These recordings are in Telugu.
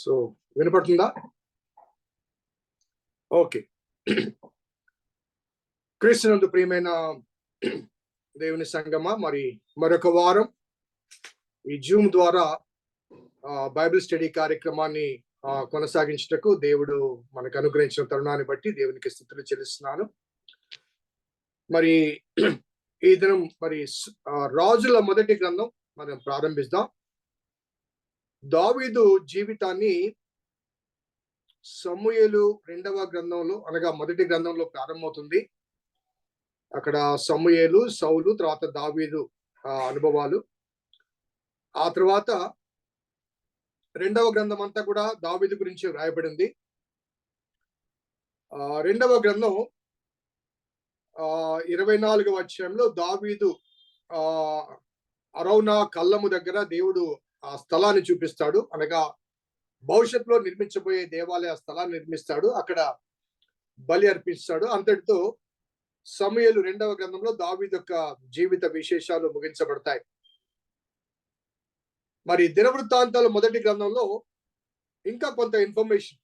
సో వినపడుతుందా? ఓకే. క్రీస్తునందు ప్రియమైన దేవుని సంగమా, మరి మరొక వారం ఈ జూమ్ ద్వారా బైబిల్ స్టడీ కార్యక్రమాన్ని కొనసాగించటకు దేవుడు మనకు అనుగ్రహించిన తరుణాన్ని బట్టి దేవునికి స్తుతులు చెల్లిస్తున్నాను. మరి ఈ దినం మరి రాజుల మొదటి గ్రంథం మనం ప్రారంభిద్దాం. దావీదు జీవితాన్ని సమూయేలు రెండవ గ్రంథంలో అనగా మొదటి గ్రంథంలో ప్రారంభమవుతుంది. అక్కడ సమూయేలు, సౌలు, తర్వాత దావీదు అనుభవాలు. ఆ తర్వాత రెండవ గ్రంథం అంతా కూడా దావీదు గురించి రాయబడింది. రెండవ గ్రంథం 24వ అధ్యాయంలో దావీదు అరౌనా కళ్ళము దగ్గర దేవుడు ఆ స్థలాన్ని చూపిస్తాడు. అనగా భవిష్యత్తులో నిర్మించబోయే దేవాలయ స్థలాన్ని నిర్మిస్తాడు, అక్కడ బలి అర్పిస్తాడు. అంతటితో సమూయేలు రెండవ గ్రంథంలో దావీదు యొక్క జీవిత విశేషాలు ముగించబడతాయి. మరి దినవృత్తాంతాలు మొదటి గ్రంథంలో ఇంకా కొంత ఇన్ఫర్మేషన్,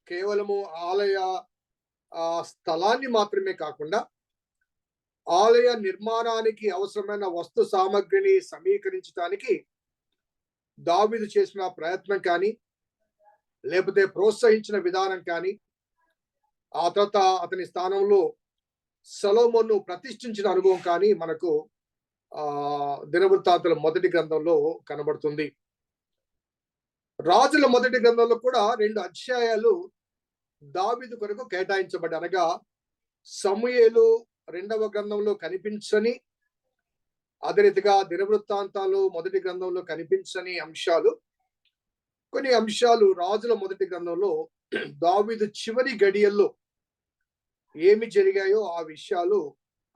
కేవలము ఆలయ స్థలాన్ని మాత్రమే కాకుండా ఆలయ నిర్మాణానికి అవసరమైన వస్తు సామగ్రిని సమీకరించడానికి దావీదు చేసిన ప్రయత్నం కానీ, లేకపోతే ప్రోత్సహించిన విధానం కానీ, ఆ తర్వాత అతని స్థానంలో సొలొమోను ప్రతిష్ఠించిన అనుభవం కానీ మనకు దినవృత్తాంతాల మొదటి గ్రంథంలో కనబడుతుంది. రాజుల మొదటి గ్రంథంలో కూడా 2 అధ్యాయాలు దావీదు కొరకు కేటాయించబడ్డాయి. అనగా సమూయేలు రెండవ గ్రంథంలో కనిపించని, అదే రీతిగా దినవృత్తాంతాలు మొదటి గ్రంథంలో కనిపించని అంశాలు, కొన్ని అంశాలు రాజుల మొదటి గ్రంథంలో దావీదు చివరి గడియల్లో ఏమి జరిగాయో ఆ విషయాలు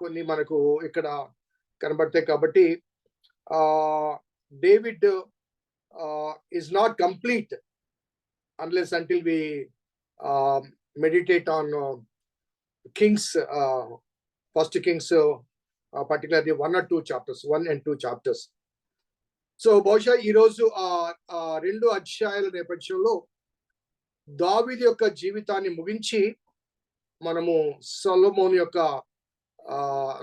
కొన్ని మనకు ఇక్కడ కనబడతాయి. కాబట్టి David is not complete unless until we meditate on Kings, First Kings, particularly 1 or 2 chapters, 1 and 2 chapters. So బహుశా ఈరోజు ఆ 2 అధ్యాయాల నేపథ్యంలో దావీదు యొక్క జీవితాన్ని ముగించి మనము సొలొమోను యొక్క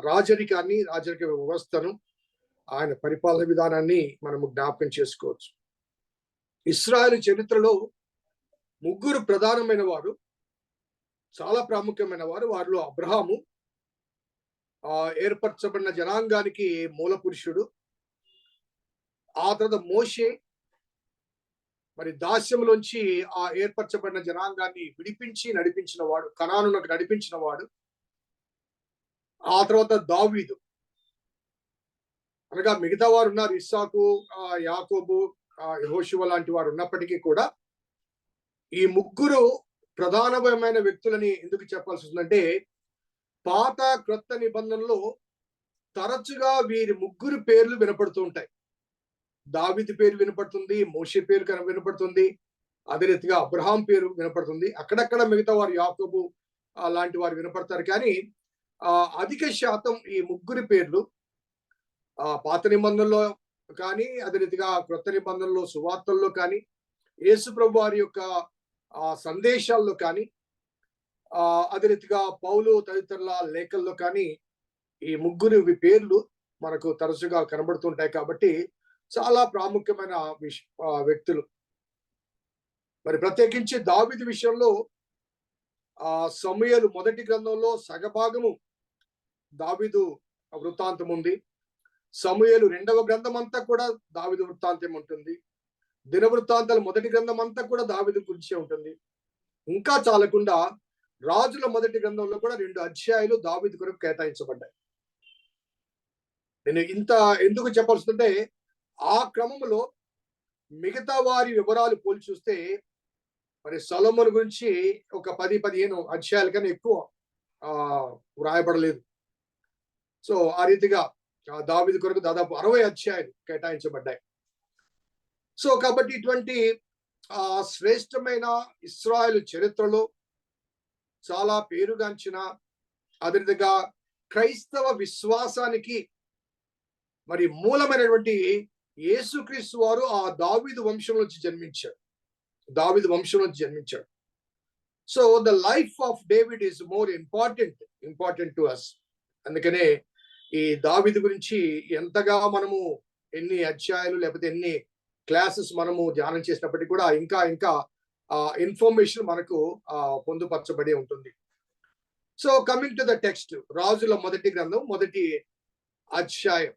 రాజరిక వ్యవస్థను, ఆయన పరిపాలన విధానాన్ని మనము జ్ఞాపకం చేసుకోవచ్చు. ఇశ్రాయేలు చరిత్రలో 3 ప్రధానమైన వారు, చాలా ప్రాముఖ్యమైన వారు. వారిలో అబ్రహాము ఏర్పరచబడిన జనాంగానికి మూల పురుషుడు. ఆ తర్వాత మోషే మరి దాస్యంలోంచి ఆ ఏర్పరచబడిన జనాంగాన్ని విడిపించి నడిపించిన వాడు, కనానునకు నడిపించిన వాడు. ఆ తర్వాత దావీదు, అనగా మిగతా వారు ఉన్నారు, ఇస్సాకు, యాకోబు, యెహోషువ లాంటి వారు ఉన్నప్పటికీ కూడా ఈ 3 ప్రధానమైన వ్యక్తులని ఎందుకు చెప్పాల్సి వస్తుందంటే, పాత క్రొత్త నిబంధనలో తరచుగా వీరి 3 పేర్లు వినపడుతూ ఉంటాయి. దావీదు పేరు వినపడుతుంది, మోషే పేరు వినపడుతుంది, అదే రీతిగా అబ్రహాం పేరు వినపడుతుంది. అక్కడక్కడ మిగతా వారు, యాకోబు లాంటి వారు వినపడతారు. కానీ అధిక శాతం ఈ 3 పేర్లు పాత నిబంధనలో కానీ, అదే రీతిగా క్రొత్త నిబంధనలో సువార్తల్లో కానీ, యేసు ప్రభు వారి యొక్క సందేశాల్లో కానీ, అదే రీతిగా పౌలు తదితరుల లేఖల్లో కానీ ఈ 3 పేర్లు మనకు తరచుగా కనబడుతుంటాయి. కాబట్టి చాలా ప్రాముఖ్యమైన వ్యక్తులు. మరి ప్రత్యేకించి దావీదు విషయంలో సమూయేలు మొదటి గ్రంథంలో సగభాగము దావీదు వృత్తాంతం ఉంది. సమూయేలు రెండవ గ్రంథం అంతా కూడా దావీదు వృత్తాంతం ఉంటుంది. దినవృత్తాంతాలు మొదటి గ్రంథం అంతా కూడా దావీదు గురించే ఉంటుంది. ఇంకా చాలకుండా రాజుల మొదటి గ్రంథంలో కూడా 2 అధ్యాయాలు దావీదు కొరకు కేటాయించబడ్డాయి. నేను ఇంత ఎందుకు చెప్పాల్సిందంటే, ఆ క్రమంలో మిగతా వారి వివరాలు పోల్చి చూస్తే మరి సొలొమోను గురించి ఒక 10-15 అధ్యాయాల కన్నా ఎక్కువ వ్రాయబడలేదు. సో ఆ రీతిగా దావీదు కొరకు దాదాపు 60 అధ్యాయాలు కేటాయించబడ్డాయి. సో కాబట్టి ఇటువంటి శ్రేష్టమైన ఇశ్రాయేలు చరిత్రలో చాలా పేరుగాంచిన, అదే విధంగా క్రైస్తవ విశ్వాసానికి మరి మూలమైనటువంటి యేసుక్రీస్తు వారు ఆ దావీదు వంశం నుంచి జన్మించారు. దావీదు వంశం నుంచి జన్మించాడు. So the life of David is more important to us. అందుకనే ఈ దావీదు గురించి ఎంతగా మనము ఎన్ని అధ్యాయాలు లేకపోతే ఎన్ని క్లాసెస్ మనము ధ్యానం చేసినప్పటికీ కూడా ఇంకా ఇంకా ఇన్ఫర్మేషన్ మనకు పొందుపరచబడి ఉంటుంది. So coming to the text, రాజుల మొదటి గ్రంథం మొదటి అధ్యాయం.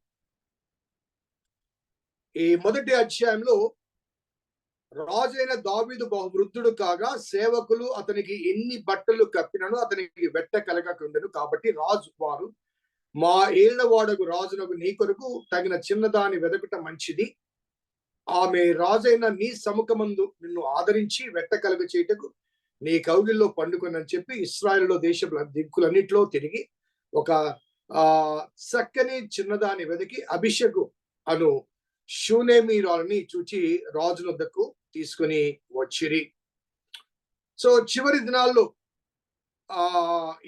ఈ మొదటి అధ్యాయంలో రాజైన దావీదు బహువృద్ధుడు కాగా సేవకులు అతనికి ఎన్ని బట్టలు కప్పినను అతనికి వెట్ట కలగకుండెను. కాబట్టి రాజు వారు, మా ఏళ్లవాడగు రాజునకు నీ కొరకు తగిన చిన్నదాని వెదకుట మంచిది. ఆమె రాజైన నీ సముఖమందు నిన్ను ఆదరించి వెట్ట కలుగ చేయుటకు నీ కౌగిల్లో పండుకొనని చెప్పి ఇశ్రాయేలులో దేశ దిక్కులన్నిట్లో తిరిగి ఒక చక్కని చిన్నదాని వెదకి అభిషేకు అను షూనేమీరాలని చూచి రాజు వద్దకు తీసుకుని వచ్చిరి. సో చివరి దినాల్లో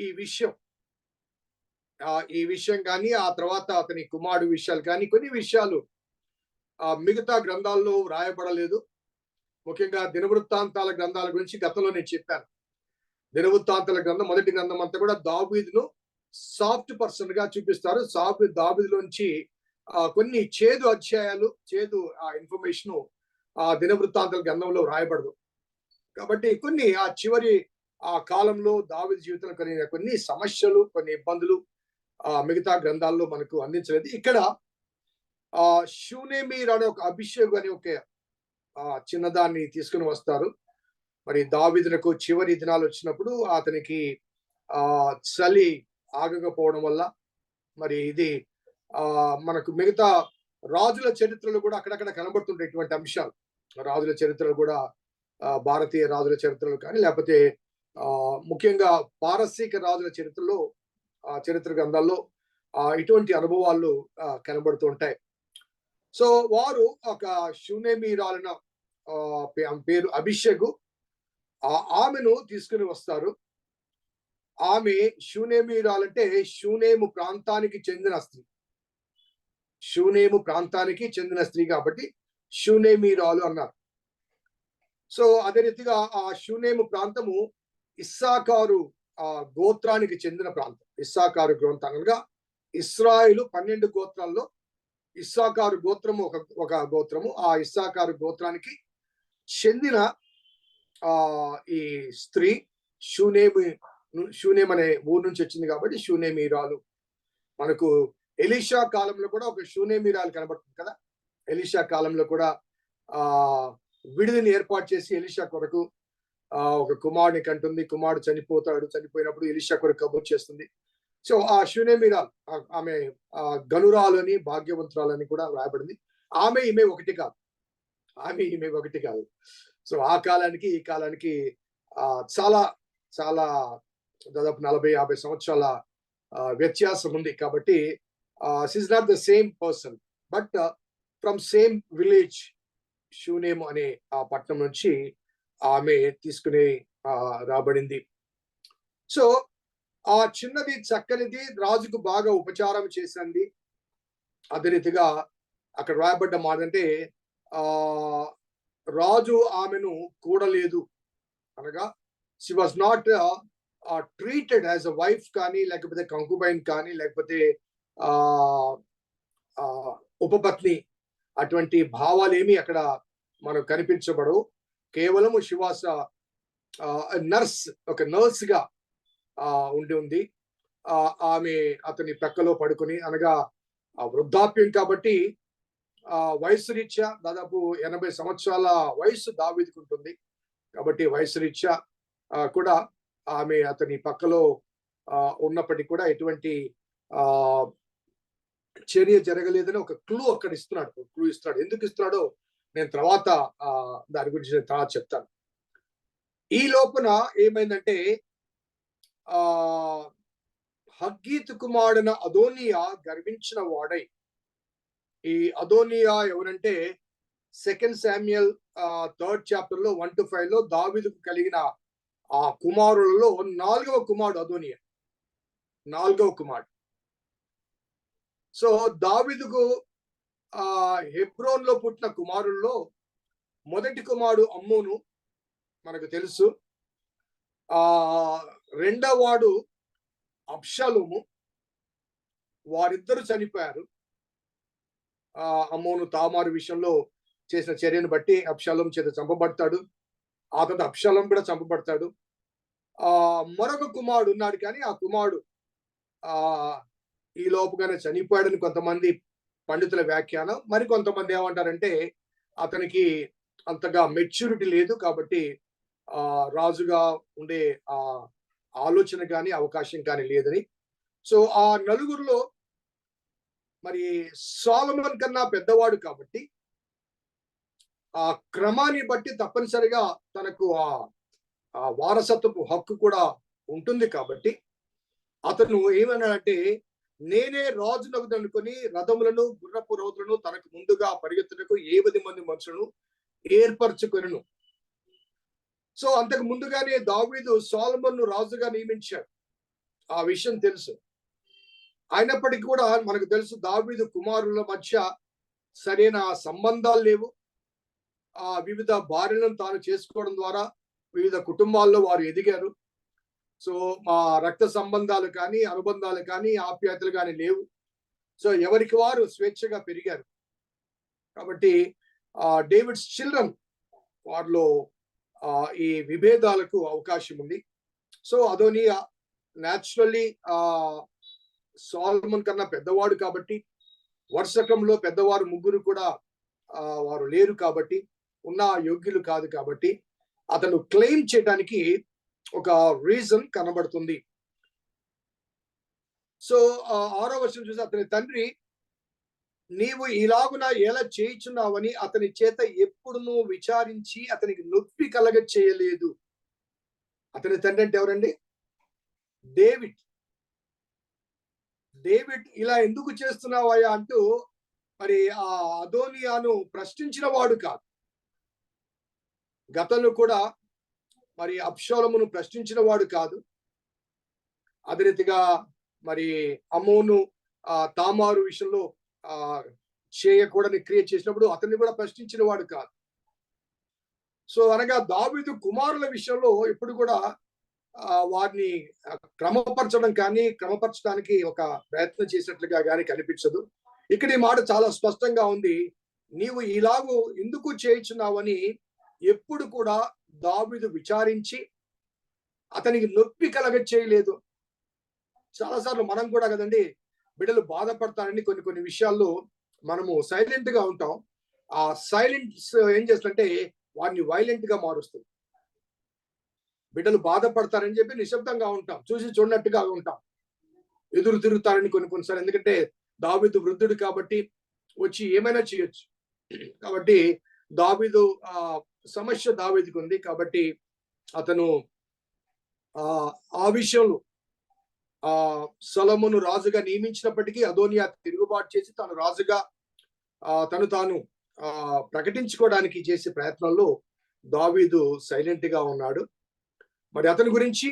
ఈ విషయం కానీ ఆ తర్వాత అతని కుమారుడు విషయాలు కానీ కొన్ని విషయాలు మిగతా గ్రంథాల్లో రాయబడలేదు. ముఖ్యంగా దినవృత్తాంతాల గ్రంథాల గురించి గతంలో నేను చెప్పాను. దినవృత్తాంతాల గ్రంథం మొదటి గ్రంథం అంతా కూడా దావీదును సాఫ్ట్ పర్సన్ గా చూపిస్తారు. దావీదులోంచి కొన్ని చేదు అధ్యాయాలు, చేదు ఇన్ఫర్మేషన్ దినవృత్తాంతాల గ్రంథంలో రాయబడదు. కాబట్టి కొన్ని చివరి కాలంలో దావీదు జీవితంలో కొన్ని సమస్యలు, కొన్ని ఇబ్బందులు మిగతా గ్రంథాల్లో మనకు అందించలేదు. ఇక్కడ షూనేమీర్ అనే ఒక అభిషేక్ అనే ఒక చిన్నదాన్ని తీసుకుని వస్తారు. మరి దావీదునకు చివరి దినాలు వచ్చినప్పుడు అతనికి చలి ఆగకపోవడం వల్ల మరి ఇది మనకు మిగతా రాజుల చరిత్రలు కూడా అక్కడక్కడ కనబడుతుంటాయి ఇటువంటి అంశాలు. రాజుల చరిత్రలు కూడా భారతీయ రాజుల చరిత్రలు కానీ లేకపోతే ముఖ్యంగా పారసీక రాజుల చరిత్రలో చరిత్ర గ్రంథాల్లో ఇటువంటి అనుభవాలు కనబడుతూ ఉంటాయి. సో వారు ఒక షూనేమీరాలన పేరు అభిషేకు, ఆమెను తీసుకుని వస్తారు. ఆమె షూనేమీరాలంటే షూనేము ప్రాంతానికి చెందిన స్త్రీ. షూనేము ప్రాంతానికి చెందిన స్త్రీ కాబట్టి షూనేమీరాలు అన్నారు. సో అదే రీతిగా ఆ షూనేము ప్రాంతము ఇస్సాకారు గోత్రానికి చెందిన ప్రాంతం. ఇస్సాకారు గోత్రం అనగా ఇశ్రాయేలు 12 గోత్రాల్లో ఇస్సాకారు గోత్రము ఒక గోత్రము. ఆ ఇస్సాకారు గోత్రానికి చెందిన ఈ స్త్రీ షూనేమ్ అనే ఊరు నుంచి వచ్చింది కాబట్టి షూనేమీరాలు. మనకు ఎలీషా కాలంలో కూడా ఒక షూనేమీరాలు కనబడుతుంది కదా. ఎలీషా కాలంలో కూడా విడిదిని ఏర్పాటు చేసి ఎలీషా కొరకు ఒక కుమారుని కంటుంది. కుమారుడు చనిపోతాడు. చనిపోయినప్పుడు ఎలీషా కొరకు కబురు చేస్తుంది. సో ఆ షూనేమీరాల్ ఆమె గనురాలని భాగ్యవంతురాలని కూడా రాయబడింది. ఈమె ఒకటి కాదు. సో ఆ కాలానికి ఈ కాలానికి చాలా చాలా దాదాపు 40-50 సంవత్సరాల వ్యత్యాసం ఉంది. కాబట్టి she is not the same person but from same village Shunem అనే ఆ పట్టణం నుంచి ఆమె తీసుకుని రాబడింది. సో ఆ చిన్నది చక్కనిది రాజుకు బాగా ఉపచారం చేసింది. అదే రీతిగా అక్కడ రాయబడ్డ మాట అంటే రాజు ఆమెను కూడలేదు అనగా she was not treated as a wife కానీ లేకపోతే కంకుబైన్ కానీ లేకపోతే ఉపపత్ని అటువంటి భావాలు ఏమి అక్కడ మనకు కనిపించబడవు. కేవలము షీ వాజ్ ఒక నర్స్ గా ఉంది. ఆమె అతని ప్రక్కలో పడుకొని అనగా వృద్ధాప్యం కాబట్టి వయసు రీత్యా దాదాపు 80 సంవత్సరాల వయసు దావీదుకు ఉంటుంది. కాబట్టి వయసు రీత్యా కూడా ఆమె అతని పక్కలో ఉన్నప్పటికీ కూడా ఎటువంటి చర్య జరగలేదని ఒక క్లూ అక్కడ ఇస్తున్నాడు. ఎందుకు ఇస్తున్నాడో నేను తర్వాత దాని గురించి తర్వాత చెప్తాను. ఈ లోపల ఏమైందంటే హగ్గీతు కుమారుడైన అదోనియా గర్వించిన వాడై, ఈ అదోనియా ఎవరంటే 2 శామ్యుయల్ 3rd chapter లో 1-5 లో దావీదుకు కలిగిన ఆ కుమారులలో 4వ కుమారుడు అదోనియా, 4వ కుమారుడు. సో దావీదుకు హెబ్రోన్ లో పుట్టిన కుమారుల్లో మొదటి కుమారుడు అమ్మోను, మనకు తెలుసు. ఆ రెండవ వాడు అబ్షాలోము. వారిద్దరు చనిపోయారు. అమ్మోను తామారు విషయంలో చేసిన చర్యను బట్టి అబ్షాలోం చేత చంపబడతాడు. ఆ తర్వాత అబ్షాలోం కూడా చంపబడతాడు. మరొక కుమారుడు ఉన్నాడు, కానీ ఆ కుమారుడు ఆ ఈ లోపుగానే చనిపోయాడని కొంతమంది పండితుల వ్యాఖ్యానం. మరి కొంతమంది ఏమంటారంటే అతనికి అంతగా మెచ్యూరిటీ లేదు కాబట్టి రాజుగా ఉండే ఆ ఆలోచన కానీ అవకాశం కానీ లేదని. సో ఆ నలుగురిలో మరి సొలొమోన్ కన్నా పెద్దవాడు కాబట్టి ఆ క్రమాన్ని బట్టి తప్పనిసరిగా తనకు ఆ వారసత్వపు హక్కు కూడా ఉంటుంది కాబట్టి అతను ఏమన్నాడంటే, నేనే రాజునగుదు అనుకొని రథములను గుర్రపు రౌతులను తనకు ముందుగా పరిగెత్తుటకు 80 మంది మనుషులను ఏర్పరచుకొనెను. సో అంతకు ముందుగానే దావీదు సొలొమోనును రాజుగా నియమించాడు. ఆ విషయం తెలుసు. అయినప్పటికీ కూడా మనకు తెలుసు, దావీదు కుమారుల మధ్య సరైన సంబంధాలు లేవు. వివిధ భార్యలను తాను చేసుకోవడం ద్వారా వివిధ కుటుంబాల్లో వారు ఎదిగారు. సో మా రక్త సంబంధాలు కానీ, అనుబంధాలు కానీ, ఆప్యాయతలు కానీ లేవు. సో ఎవరికి వారు స్వేచ్ఛగా పెరిగారు కాబట్టి డేవిడ్స్ చిల్డ్రన్ వారిలో ఈ విభేదాలకు అవకాశం ఉంది. సో అదోనియా న్యాచురల్లీ సొలొమోన్ కన్నా పెద్దవాడు కాబట్టి, వర్షకంలో పెద్దవారు ముగ్గురు కూడా వారు లేరు కాబట్టి, ఉన్న యోగ్యులు కాదు కాబట్టి అతను క్లెయిమ్ చేయడానికి ఒక రీజన్ కనబడుతుంది. సో 6వ వచనం చూసి, అతని తండ్రి నీవు ఇలాగున ఎలా చేయుచున్నావని అతని చేత ఎప్పుడునూ విచారించి అతనికి నొప్పి కలగ చేయలేదు. అతని తండ్రి అంటే ఎవరండి? డేవిడ్. డేవిడ్ ఇలా ఎందుకు చేస్తున్నావయ్యా అంటూ మరి ఆ అదోనియాను ప్రశ్నించిన వాడు కాదు. గతంలో కూడా మరి అబ్షాలోమును ప్రశ్నించిన వాడు కాదు. అదే రీతిగా మరి అమ్మోను తామారు విషయంలో చేయకూడని క్రియ చేసినప్పుడు అతన్ని కూడా ప్రశ్నించిన వాడు కాదు. సో అనగా దావీదు కుమారుల విషయంలో ఎప్పుడు కూడా వారిని క్రమపరచడం కానీ, క్రమపరచడానికి ఒక ప్రయత్నం చేసినట్లుగా కానీ కనిపించదు. ఇక్కడ ఈ మాట చాలా స్పష్టంగా ఉంది. నీవు ఇలాగూ ఎందుకు చేయుచున్నావని ఎప్పుడు కూడా దావీదు విచారించి అతనికి నొప్పి కలగ చేయలేదు. చాలాసార్లు మనం కూడా కదండి, బిడ్డలు బాధపడతారని కొన్ని విషయాల్లో మనము సైలెంట్ గా ఉంటాం. ఆ సైలెన్స్ ఏం చేస్తుందంటే వారిని వైలెంట్ గా మారుస్తుంది. బిడ్డలు బాధపడతారని చెప్పి నిశ్శబ్దంగా ఉంటాం, చూసి చూడనట్టుగా ఉంటాం, ఎదురు తిరుగుతారని కొన్నిసార్లు. ఎందుకంటే దావీదు వృద్ధుడు కాబట్టి వచ్చి ఏమైనా చేయొచ్చు. కాబట్టి దావీదు సమస్య దావీదుకు ఉంది కాబట్టి అతను ఆ విషయంలో సొలొమోను రాజుగా నియమించినప్పటికీ అదోనియా తిరుగుబాటు చేసి తాను రాజుగా తాను ప్రకటించుకోవడానికి చేసే ప్రయత్నంలో దావీదు సైలెంట్ గా ఉన్నాడు. మరి అతని గురించి,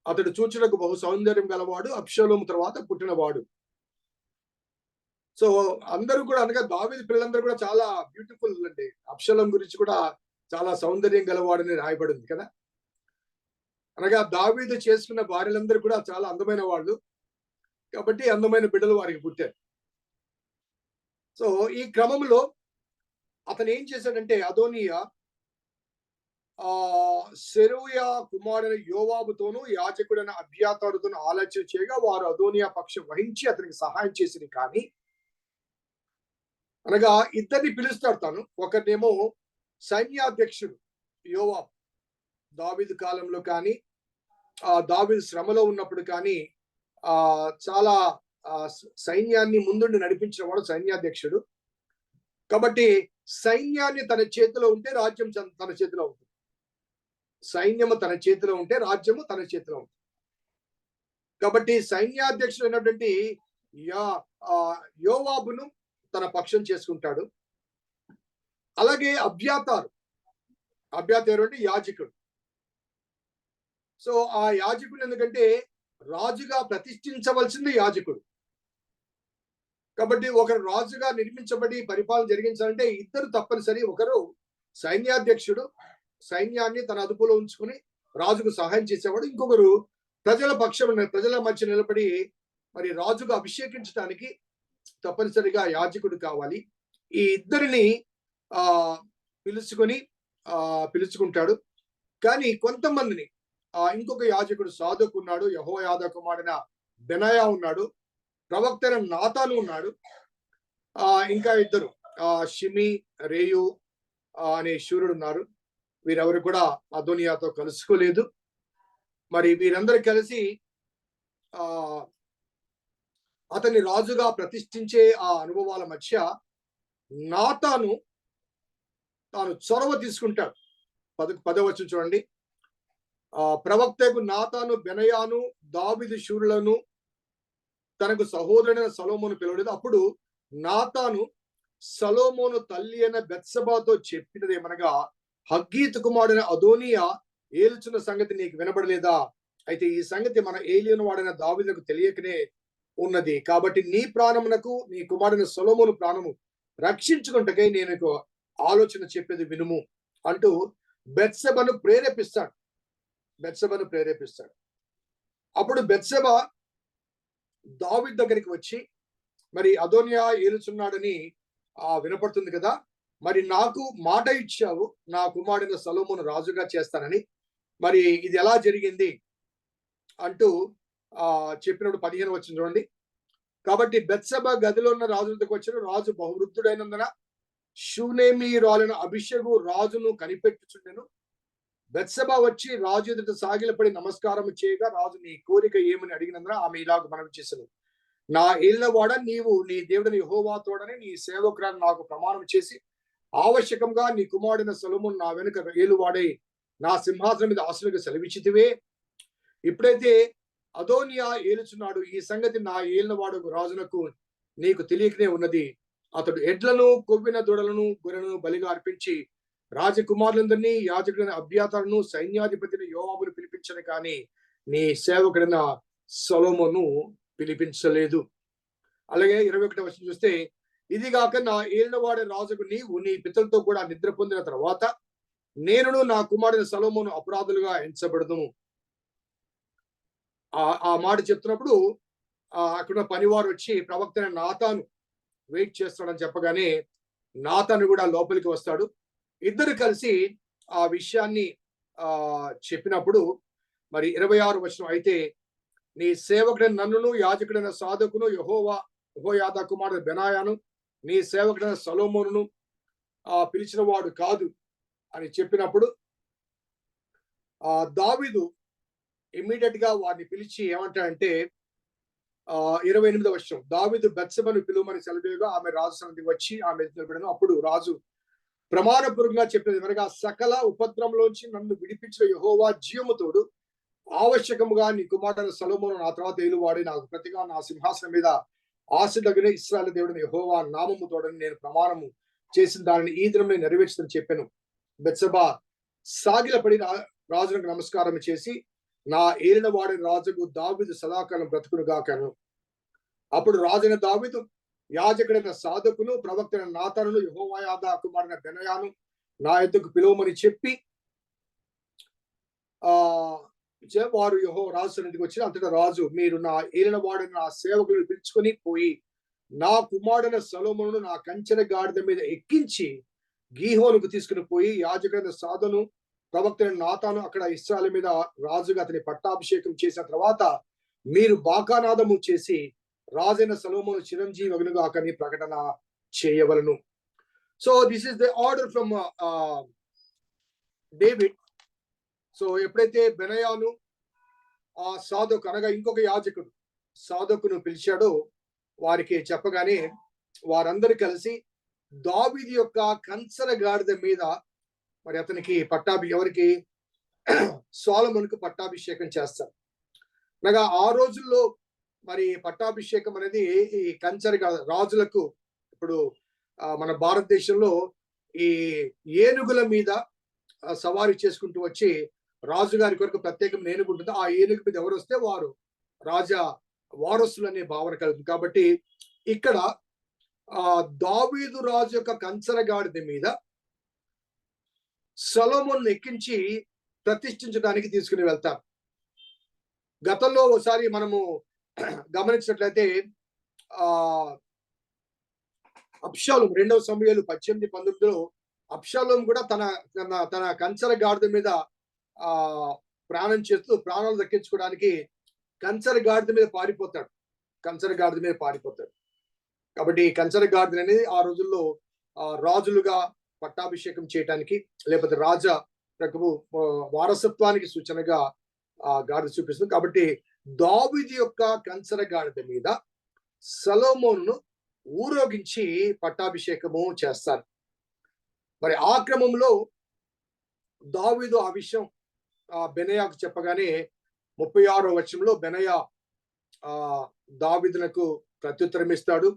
అతడు చూచుటకు బహు సౌందర్యం గలవాడు, అబ్షాలోము తర్వాత పుట్టినవాడు. సో అందరూ కూడా అనగా దావీదు పిల్లలందరూ కూడా చాలా బ్యూటిఫుల్ అండి. అబ్షాలోం గురించి కూడా చాలా సౌందర్యం గలవాడని రాయబడింది కదా. అనగా దావీదు చేసుకున్న భార్యలందరూ కూడా చాలా అందమైన వాళ్ళు కాబట్టి అందమైన బిడ్డలు వారికి పుట్టారు. సో ఈ క్రమంలో అతను ఏం చేశాడంటే, అదోనియా సెరూయా కుమారుడైన యోవాబుతోనూ యాజకుడైన అబ్యాతారుతోనూ ఆలోచన చేయగా వారు అదోనియా పక్షం వహించి అతనికి సహాయం చేసింది. కానీ అనగా ఇద్దరిని పిలుస్తాడు తాను. ఒకరినేమో సైన్యాధ్యక్షుడు యోవాబు, దావీదు కాలంలో కానీ దావీదు శ్రమలో ఉన్నప్పుడు కానీ చాలా సైన్యాన్ని ముందుండి నడిపించిన వాడు సైన్యాధ్యక్షుడు. కాబట్టి సైన్యాన్ని తన చేతిలో ఉంటే రాజ్యం తన చేతిలో ఉంటుంది. సైన్యము తన చేతిలో ఉంటే రాజ్యము తన చేతిలో ఉంటుంది. కాబట్టి సైన్యాధ్యక్షుడు అయినటువంటి యోవాబును తన పక్షం చేసుకుంటాడు. అలాగే అబ్యాతారు అంటే యాజకుడు. సో ఆ యాజకుడు ఎందుకంటే రాజుగా ప్రతిష్ఠించవలసింది యాజకుడు. కాబట్టి ఒకరు రాజుగా నిర్మించబడి పరిపాలన జరిగించాలంటే ఇద్దరు తప్పనిసరి. ఒకరు సైన్యాధ్యక్షుడు, సైన్యాన్ని తన అదుపులో ఉంచుకుని రాజుకు సహాయం చేసేవాడు. ఇంకొకరు ప్రజల మధ్య నిలబడి మరి రాజుగా అభిషేకించడానికి తప్పనిసరిగా యాజకుడు కావాలి. ఈ ఇద్దరిని ఆ పిలుచుకుంటాడు. కానీ కొంతమందిని ఇంకొక యాజకుడు సాదోకు ఉన్నాడు, యెహోయాదా కుమారుడైన బెనాయా ఉన్నాడు, ప్రవక్త అయిన నాతాను ఉన్నాడు, ఇంకా ఇద్దరు షిమి, రేయు అనే శూరుడు ఉన్నారు. వీరెవరు కూడా అదోనియాతో కలుసుకోలేదు. మరి వీరందరూ కలిసి అతన్ని రాజుగా ప్రతిష్ఠించే ఆ అనుభవాల మధ్య నాతాను తాను చొరవ తీసుకుంటాడు. 10వ వచనం చూడండి. ప్రవక్తకు నాతాను బెనయాను దావీదు శూరులను తనకు సహోదరుడైన సొలొమోను పిలవలేదు. అప్పుడు నాతాను సొలొమోను తల్లి అయిన బెత్షెబాతో చెప్పినది ఏమనగా, హగ్గీతు కుమారుడైన అదోనియా ఏలుచున్న సంగతి నీకు వినబడలేదా? అయితే ఈ సంగతి మన ఏలియను వాడైన దావీదుకు తెలియకనే ఉన్నది. కాబట్టి నీ ప్రాణమునకు నీ కుమారుడైన సొలొమోను ప్రాణము రక్షించుకుంటకై నేను ఆలోచన చెప్పేది వినుము అంటూ బెత్షెబను ప్రేరేపిస్తాడు. అప్పుడు బెత్షెబ దావీదు దగ్గరికి వచ్చి, మరి అదోనియా ఏలుచున్నాడని వినపడుతుంది కదా, మరి నాకు మాట ఇచ్చావు నా కుమారుడైన సొలొమోను రాజుగా చేస్తానని, మరి ఇది ఎలా జరిగింది అంటూ చెప్పినప్పుడు 15 వచనం చూడండి. కాబట్టి బెత్షెబ గదిలో ఉన్న రాజు వద్దకు వచ్చాడు. రాజు బహువృద్ధుడైనందున షూనేమీయురాలైన అబీషగు రాజును కనిపెట్టుచుండెను. బెత్షెబ వచ్చి రాజు ఎదుట సాగిలపడి నమస్కారం చేయగా, రాజు నీ కోరిక ఏమని అడిగినందున ఆమె ఇలాగ మనవి చేసెను, నా ఏలినవాడ, నీవు నీ దేవుడని యెహోవా తోడని నీ సేవకురాలు నాకు ప్రమాణం చేసి ఆవశ్యకంగా నీ కుమారుడైన సొలొమోను నా వెనుక ఏలువాడై నా సింహాసనం మీద ఆశలుగా సెలవిచ్చితివే. ఇప్పుడైతే అదోనియా ఏలుచున్నాడు, ఈ సంగతి నా ఏలినవాడు రాజునకు నీకు తెలియకనే ఉన్నది. అతడు ఎడ్లను, కొవ్విన దూడలను, గొర్రెలను బలిగా అర్పించి రాజకుమారులందరినీ, యాజకుడైన అబ్యాతారును, సైన్యాధిపతిని యోవాబును పిలిపించను, కానీ నీ సేవకుడైన సొలొమోను పిలిపించలేదు. అలాగే 21వ వచనం చూస్తే, ఇదిగాక నా ఏలినవాడే రాజుకు నీవు నీ పితరులతో కూడా నిద్ర పొందిన తర్వాత నేనును నా కుమారుడైన సొలొమోను అపరాధులుగా ఎంచబడదుము. ఆ మాట చెప్తున్నప్పుడు అక్కడ పనివారు వచ్చి ప్రవక్త నాతాను వెయిట్ చేస్తాడని చెప్పగానే నాతాను కూడా లోపలికి వస్తాడు. ఇద్దరు కలిసి ఆ విషయాన్ని చెప్పినప్పుడు మరి 26వ వచనం, అయితే నీ సేవకుడైన నన్నును యాజకుడైన సాదోకును యెహోయాదా కుమారుడు బెనాయాను నీ సేవకుడైన సొలొమోనును పిలిచిన వాడు కాదు అని చెప్పినప్పుడు దావీదు ఇమ్మీడియట్ గా వారిని పిలిచి ఏమంటాడంటే 28వ వచనం, దావీదు బెత్షెబను పిలువమని సెలవుగా ఆమె రాజు సన్నిధికి వచ్చి ఆమె నిలబడను. అప్పుడు రాజు ప్రమాణపూర్వకంగా చెప్పినది ఏమనగా, సకల ఉపద్రవంలోంచి నన్ను విడిపించిన యెహోవా జీవముతోడు ఆవశ్యకముగా నీ కుమారుడైన సొలొమోను నా తర్వాత ఏలువాడి నాకు ప్రతిగా నా సింహాసనం మీద ఆశీర్వదించిన ఇశ్రాయేలు దేవుడైన యెహోవా నామము తోడని నేను ప్రమాణము చేసిన దానిని ఈ దినం నేను నెరవేర్చుదని చెప్పాను. బెత్షెబ సాగిలపడి రాజునకు నమస్కారం చేసి, నా ఏలిన వాడి రాజుకు దావీదు సదాకాలం బ్రతుకును గాకను. అప్పుడు రాజైన దావీదు యాజకుడైన సాదోకును, ప్రవక్తైన నాతానును, యెహోయాదా కుమారుడైన బెనయాను నా యొద్దకు పిలువమని చెప్పి వారు రాజు సన్నిధికి వచ్చి, అంతటా రాజు, మీరు నా ఏలిన వాడిని నా సేవకులను పిలుచుకొని పోయి నా కుమారుడైన సొలొమోనును నా కంచెర గాడిద మీద ఎక్కించి గీహోనుకు తీసుకుని పోయి యాజకుడైన సాదోను, ప్రవక్తైన నాతాను అక్కడ ఇశ్రాయేలు మీద రాజుగా అతని పట్టాభిషేకం చేసిన తర్వాత మీరు బాకానాదము చేసి రాజైన సొలొమోను చిరంజీవి అగునుగాకని ప్రకటన చేయవలను. So this is the order from David. So ఎప్పుడైతే బెనయాను సాదోకు అనగా ఇంకొక యాజకుడు సాదోకును పిలిచాడో వారికి చెప్పగానే వారందరూ కలిసి దావీదు యొక్క కంచర గాడిద మీద మరి అతనికి ఎవరికి సొలొమోనుకు పట్టాభిషేకం చేస్తారు. అనగా ఆ రోజుల్లో మరి పట్టాభిషేకం అనేది ఈ కంచర రాజులకు, ఇప్పుడు మన భారతదేశంలో ఈ ఏనుగుల మీద సవారీ చేసుకుంటూ వచ్చి రాజుగారి కొరకు ప్రత్యేకం ఏనుగు ఉంటుంది. ఆ ఏనుగు మీద ఎవరు వస్తే వారు రాజా వారసులు అనే భావన కలుగుతుంది. కాబట్టి ఇక్కడ దావీదు రాజు యొక్క కంచర గాడిద మీద సొలొమోను ఎక్కించి ప్రతిష్ఠించడానికి తీసుకుని వెళ్తారు. గతంలో ఒకసారి మనము గమనించినట్లయితే ఆ అబ్షాలోము 2వ సమూయేలు 18:19లో అబ్షాలోము కూడా తన తన తన కంచర గాడిద మీద ఆ ప్రాణం చేస్తూ ప్రాణాలు దక్కించుకోవడానికి కంచర గాడిద మీద పారిపోతాడు. కంచర గాడిద మీద పారిపోతాడు. కాబట్టి కంచర గాడిద అనేది ఆ రోజుల్లో రాజులుగా పట్టాభిషేకం చేయడానికి లేకపోతే రాజా వారసత్వానికి సూచనగా గాడిద చూపిస్తుంది. కాబట్టి దావీదు యొక్క కంచర గాడిద మీద సొలొమోనును ఊరేగించి పట్టాభిషేకము చేస్తారు. మరి ఆ క్రమంలో దావీదు ఆ విషయం బెనయాకు చెప్పగానే 36వ వచనంలో బెనయా దావీదునకు ప్రత్యుత్తరం ఇస్తాడు.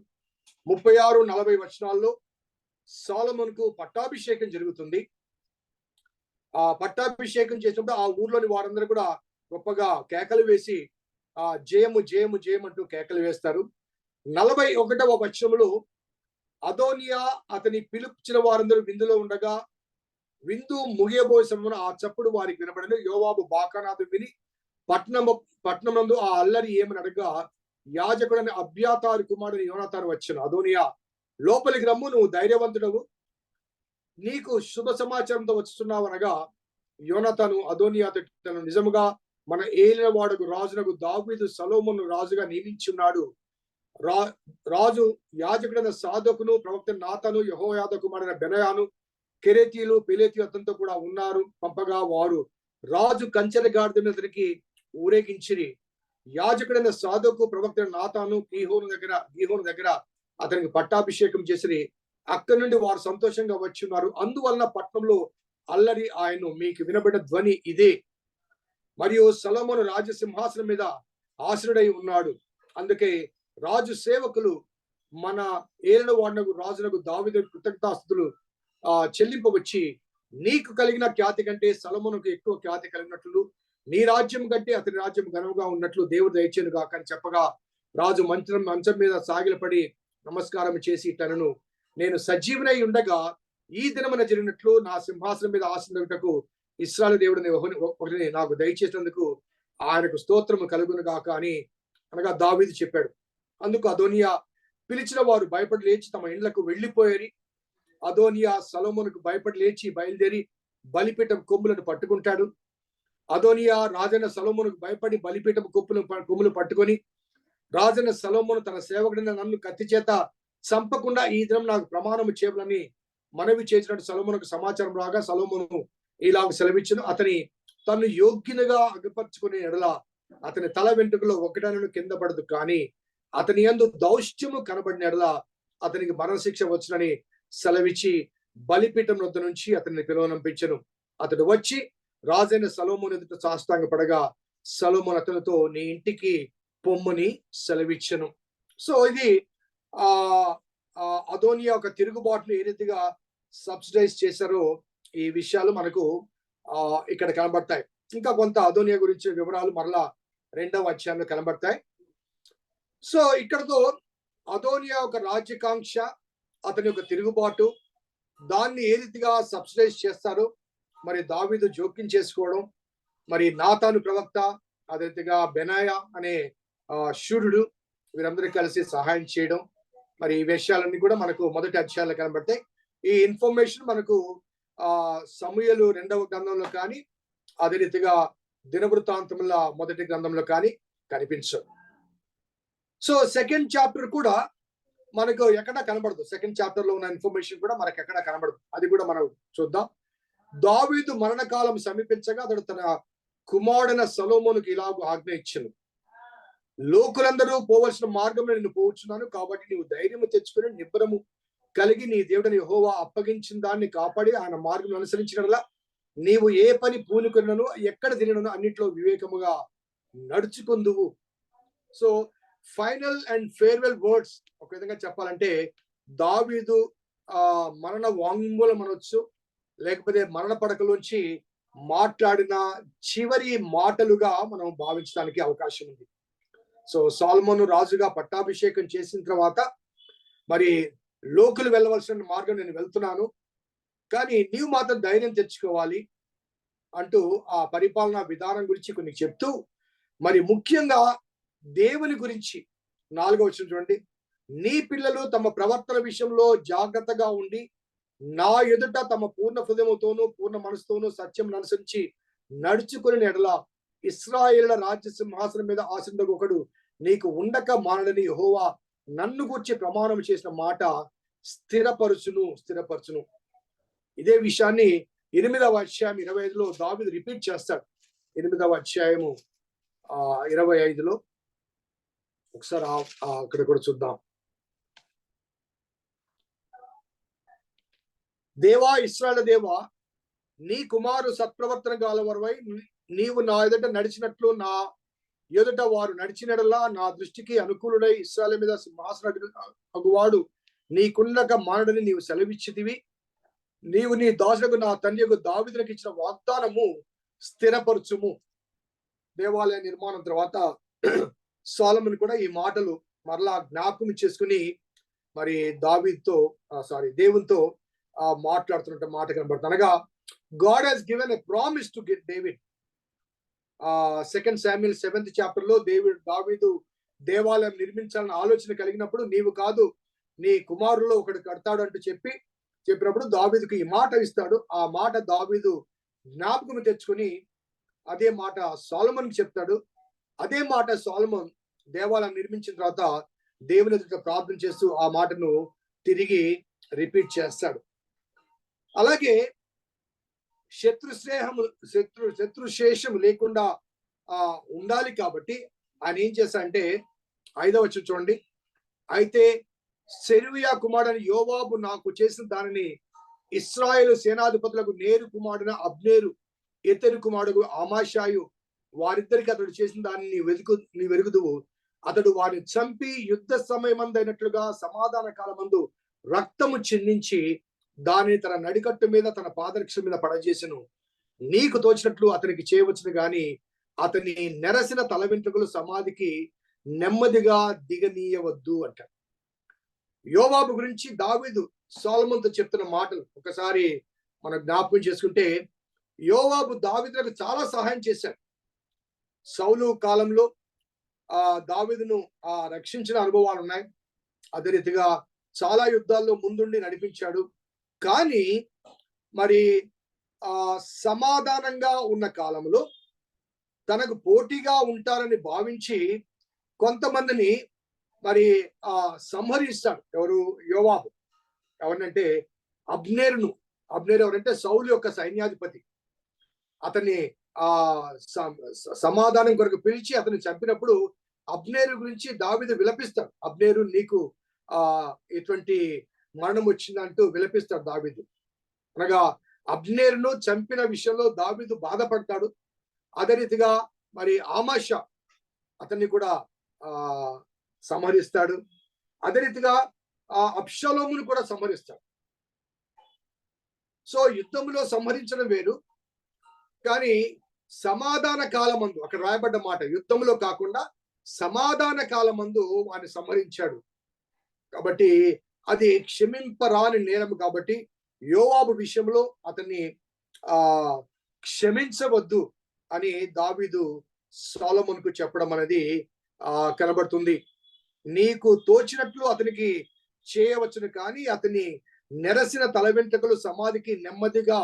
36-40 వచనాల్లో సొలొమోనుకు పట్టాభిషేకం జరుగుతుంది. ఆ పట్టాభిషేకం చేసినప్పుడు ఆ ఊర్లోని వారందరూ కూడా గొప్పగా కేకలు వేసి జయము జయము జయమంటూ కేకలు వేస్తారు. 41వ వచనంలో అదోనియా అతని పిలుపుచిన వారందరూ విందులో ఉండగా విందు ముగియబోయే సమయంలో ఆ చప్పుడు వారికి వినబడను. యోవాబు బాకానాదు విని పట్టణమందు ఆ అల్లరి ఏమని అడగా యాజకుడని అబ్యాతారు కుమారుడు యోనాతాను వచ్చాను. అదోనియా లోపలికి రమ్ము, నువ్వు ధైర్యవంతుడవు, నీకు శుభ సమాచారంతో వస్తున్నావు అనగా యోనాతాను అదోనియా తను నిజముగా మన ఏలిన వాడుకు రాజునకు దావీదు సొలొమోను రాజుగా నియమించి ఉన్నాడు. రాజు యాజకుడైన సాదోకును ప్రవక్త నాతాను యెహోయాదా కుమారుడైన బెనయాను కెరేతీలు పెలేతీ అతనితో కూడా ఉన్నారు. పంపగా వారు రాజు కంచెల గాడిద మీద అతనికి ఊరేగించిరి. యాజకుడైన సాదోకు ప్రవక్త నాతాను గీహోను దగ్గర అతనికి పట్టాభిషేకం చేసిరి. అక్కడి నుండి వారు సంతోషంగా వచ్చి ఉన్నారు. అందువలన పట్టణంలో అల్లరి ఆయను మీకు వినబడిన ధ్వని ఇదే. మరియు సొలొమోను రాజసింహాసనం మీద ఆసీనుడై ఉన్నాడు. అందుకే రాజు సేవకులు మన ఏలిన వాడునకు రాజునకు దావీదు కృతజ్ఞతాస్తుతులు చెల్లింపవచ్చి, నీకు కలిగిన ఖ్యాతి కంటే సొలొమోనుకు ఎక్కువ ఖ్యాతి కలిగినట్లు, నీ రాజ్యం కంటే అతని రాజ్యం ఘనముగా ఉన్నట్లు దేవుడు దయచేను గాక అని చెప్పగా రాజు మంచం మీద సాగిలపడి నమస్కారం చేసి ఇట్లనెను, నేను సజీవునై ఉండగా ఈ దినమున జరిగినట్లు నా సింహాసనం మీద ఆసీనుడగుటకు ఇశ్రాయేలు దేవుడిని ఒకటిని నాకు దయచేసినందుకు ఆయనకు స్తోత్రము కలుగును గాక అని అనగా దావీదు చెప్పాడు. అందుకు అదోనియా పిలిచిన వారు భయపడి లేచి తమ ఇండ్లకు వెళ్ళిపోయారు. అదోనియా సొలొమోనుకు భయపడి లేచి బయలుదేరి బలిపీఠం కొమ్ములను పట్టుకుంటాడు. అదోనియా రాజైన సొలొమోనుకు భయపడి బలిపీఠం కొమ్ములు పట్టుకొని, రాజైన సొలొమోను తన సేవకుడైన నన్ను కత్తి చేత చంపకుండా ఈ దినం నాకు ప్రమాణము చేయమని మనవి చేసినట్టు సొలొమోనుకు సమాచారం రాగా సొలొమోను ఇలాగ సెలవిచ్చును, అతని తను యోగ్యునిగా అగపరుచుకునే ఎడల అతని తల వెంట్రుకలో ఒకటనను కింద పడదు, కానీ అతని యందు దౌష్ట్యము కనబడిన ఎడల అతనికి మరణశిక్ష వచ్చునని సెలవిచ్చి బలిపీఠం వద్ద నుంచి అతన్ని పిలువనంపించెను. అతడు వచ్చి రాజైన సొలొమోను ఎదుట సాష్టాంగ పడగా సొలొమోను అతనితో నీ ఇంటికి పొమ్మని సెలవిచ్చెను. సో ఇది అదోనియా ఒక తిరుగుబాటును ఏ రీతిగా సబ్సిడైజ్ చేశారో ఈ విషయాలు మనకు ఇక్కడ కనబడతాయి. ఇంకా కొంత అదోనియా గురించి వివరాలు మరలా 2వ అధ్యాయంలో కనబడతాయి. సో ఇక్కడతో అదోనియా ఒక రాజ్యకాంక్ష, అతని యొక్క తిరుగుబాటు, దాన్ని ఏ రీతిగా సబ్సిడైజ్ చేస్తారు, మరి దావీదు జోక్యం చేసుకోవడం, మరి నాతాను ప్రవక్త, అదే రీతిగా బెనాయా అనే శూరుడు వీరందరూ కలిసి సహాయం చేయడం, మరి ఈ విషయాలన్నీ కూడా మనకు మొదటి అధ్యాయంలో కనబడతాయి. ఈ ఇన్ఫర్మేషన్ మనకు సమూయేలు 2వ గ్రంథంలో కానీ అదే రీతిగా దినవృత్తాంతముల మొదటి గ్రంథంలో కానీ కనిపించవు. సో సెకండ్ చాప్టర్ కూడా మనకు ఎక్కడ కనబడదు. సెకండ్ చాప్టర్ లో ఉన్న ఇన్ఫర్మేషన్ కూడా మనకు ఎక్కడ కనబడదు. అది కూడా మనం చూద్దాం. దావీదు మరణకాలం సమీపించగా అతడు తన కుమారుడైన సొలొమోనుకు ఇలాగ ఆజ్ఞ ఇచ్చెను, లోకులందరూ పోవలసిన మార్గంలో నేను పోవచ్చున్నాను, కాబట్టి నీవు ధైర్యము తెచ్చుకుని నిబ్బరము కలిగి నీ దేవుడిని యెహోవా అప్పగించిన దాన్ని కాపాడి ఆయన మార్గం అనుసరించినలా నీవు ఏ పని పూనుకున్నను ఎక్కడ తినను అన్నిట్లో వివేకముగా నడుచుకుందువు. So final and farewell words ఒక విధంగా చెప్పాలంటే దావీదు మరణ వాంగ్మూలం అనొచ్చు, లేకపోతే మరణ పడకలోంచి మాట్లాడిన చివరి మాటలుగా మనం భావించడానికి అవకాశం ఉంది. సో సొలొమోను రాజుగా పట్టాభిషేకం చేసిన తర్వాత మరి లోకులు వెళ్ళవలసిన మార్గం నేను వెళ్తున్నాను, కానీ నీవు మాత్రం ధైర్యం తెచ్చుకోవాలి అంటూ ఆ పరిపాలనా విధానం గురించి కొన్ని చెప్తూ, మరి ముఖ్యంగా దేవుని గురించి 4వ వచనం చూడండి. నీ పిల్లలు తమ ప్రవర్తన విషయంలో జాగ్రత్తగా ఉండి నా ఎదుట తమ పూర్ణ హృదయముతోనూ పూర్ణ మనసుతోనూ సత్యం అనుసరించి నడుచుకుని ఎడల ఇశ్రాయేళ్ల రాజ్య సింహాసనం మీద ఆసీనుడొకడు నీకు ఉండక మానడని యెహోవా నన్ను గూర్చి ప్రమాణం చేసిన మాట స్థిరపరచును. ఇదే విషయాన్ని 8వ అధ్యాయం 25లో దావీదు రిపీట్ చేస్తాడు. 8వ అధ్యాయము 25లో ఒకసారి అక్కడ కూడా చూద్దాం. దేవా, ఇశ్రాయేలు దేవా, నీ కుమారు సత్ప్రవర్తన గలవారై నీవు నా ఎదుట నడిచినట్లు నా ఎదుట వారు నడిచినడలా నా దృష్టికి అనుకూలుడై ఇశ్రాయేలు మీద సింహాసన అగువాడు నీకున్నక మానడని నీవు సెలవిచ్చితివి. నీవు నీ దాసులకు నా తండ్రి దావీదునికి ఇచ్చిన వాగ్దానము స్థిరపరచుము. దేవాలయ నిర్మాణం తర్వాత సొలొమోను కూడా ఈ మాటలు మరలా జ్ఞాపకం చేసుకుని మరి దేవునితో మాట్లాడుతున్న మాట కనబడుతుంది. అనగా God has given a promise to David. 2 Samuel 7th చాప్టర్లో దావీదు దేవాలయం నిర్మించాలని ఆలోచన కలిగినప్పుడు నీవు కాదు నీ కుమారుల్లో ఒకడు కడతాడు అంటూ చెప్పినప్పుడు దావీదుకు ఈ మాట ఇస్తాడు. ఆ మాట దావీదు జ్ఞాపకం తెచ్చుకొని అదే మాట సొలొమోనుకి చెప్తాడు. అదే మాట సొలొమోను దేవాలయం నిర్మించిన తర్వాత దేవుని ఎదుట ప్రార్థన చేస్తూ ఆ మాటను తిరిగి రిపీట్ చేస్తాడు. అలాగే శత్రుశేషం లేకుండా ఉండాలి కాబట్టి ఆయన ఏం చేశాడంటే 5వ వచనం చూడండి. అయితే సెరూయా కుమారుడైన యోవాబు నాకు చేసిన దానిని ఇశ్రాయేలు సేనాధిపతులకు నేరు కుమారుడైన అబ్నేరు, ఎతెరు కుమారుడు అమాషాయు వారిద్దరికి అతడు చేసిన దాన్ని నీ వెరుగుదువు. అతడు వారిని చంపి యుద్ధ సమయమందైనట్లుగా సమాధాన కాలమందు రక్తము చిందించి దానిని తన నడికట్టు మీద తన పాదరక్ష మీద పడజేసెను. నీకు తోచినట్లు అతనికి చేయవచ్చును గాని అతని నెరసిన తల వెంట్రుకలు సమాధికి నెమ్మదిగా దిగనీయవద్దు అంట. యోవాబు గురించి దావీదు సొలొమోనుతో చెప్తున్న మాటలు ఒకసారి మనం జ్ఞాపకం చేసుకుంటే, యోవాబు దావీదులకు చాలా సహాయం చేశాడు. సౌలు కాలంలో దావీదును రక్షించిన అనుభవాలు ఉన్నాయి. అదే రీతిగా చాలా యుద్ధాల్లో ముందుండి నడిపించాడు. కానీ మరి సమాధానంగా ఉన్న కాలంలో తనకు పోటీగా ఉంటారని భావించి కొంతమందిని మరి సంహరిస్తాడు. ఎవరు? యోవాబు. ఎవరినంటే అబ్నేరు ఎవరంటే సౌలు యొక్క సైన్యాధిపతి. అతన్ని సమాధానం కొరకు పిలిచి అతన్ని చంపినప్పుడు అబ్నేరు గురించి దావీదు విలపిస్తాడు. అబ్నేరు నీకు ఎటువంటి మరణం వచ్చిందంటూ విలపిస్తాడు దావీదు. అనగా అబ్నేరును చంపిన విషయంలో దావీదు బాధపడతాడు. అదే రీతిగా మరి ఆమాషా అతన్ని కూడా సంహరిస్తాడు. అదే రీతిగా అబ్షలోమును కూడా సంహరిస్తాడు. సో యుద్ధంలో సంహరించడం వేరు, కానీ సమాధాన కాలమందు అక్కడ రాయబడ్డ మాట యుద్ధంలో కాకుండా సమాధాన కాలమందు వారిని సంహరించాడు. కాబట్టి అది క్షమింపరాని నేరం. కాబట్టి యోవాబు విషయంలో అతన్ని క్షమించవద్దు అని దావీదు సొలొమోనుకు చెప్పడం అనేది కనబడుతుంది. నీకు తోచినట్లు అతనికి చేయవచ్చును కానీ అతని నెరసిన తల వెంట్రుకలు సమాధికి నెమ్మదిగా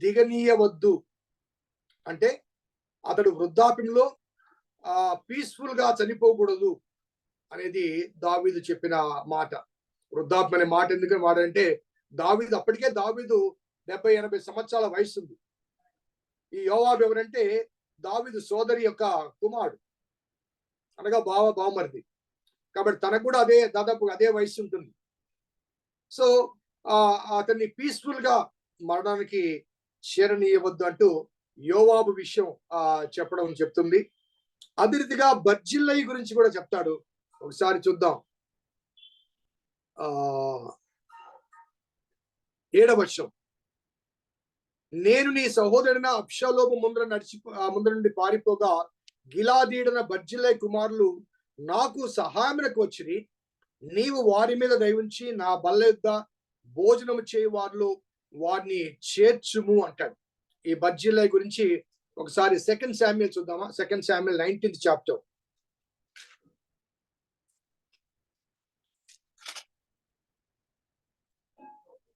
దిగనీయవద్దు. అంటే అతడు వృద్ధాప్యంలో పీస్ఫుల్ గా చనిపోకూడదు అనేది దావీదు చెప్పిన మాట. వృద్ధాప్యం అనే మాట ఎందుకని వాడంటే అప్పటికే దావీదు 70-80 సంవత్సరాల వయసు ఉంది. ఈ యోవాబు ఎవరంటే దావీదు సోదరి యొక్క కుమారుడు, అనగా బావమరిది. కాబట్టి తనకు కూడా దాదాపు అదే వయసు ఉంటుంది. సో అతన్ని పీస్ఫుల్ గా మరణానికి చేరనీయవద్దు అంటూ యోవాబు విషయం చెప్పడం చెప్తుంది. అదే రీతిగా బర్జిల్లయి గురించి కూడా చెప్తాడు. ఒకసారి చూద్దాం. 7వ వచనం. నేను నీ సహోదరుడైన అబ్షాలోము ముందర నుండి పారిపోగా గిలాదీయుడైన బర్జిల్లయి కుమారులు నాకు సహాయమునకు వచ్చిరి. నీవు వారి మీద దయ ఉంచి నా బల్ల యొద్ద భోజనము చేయి వారిలో వారిని చేర్చుము అంటాడు. ఈ బర్జిల్లై గురించి ఒకసారి 2 శామ్యూయల్ చూద్దామా? 2 Samuel 19th chapter.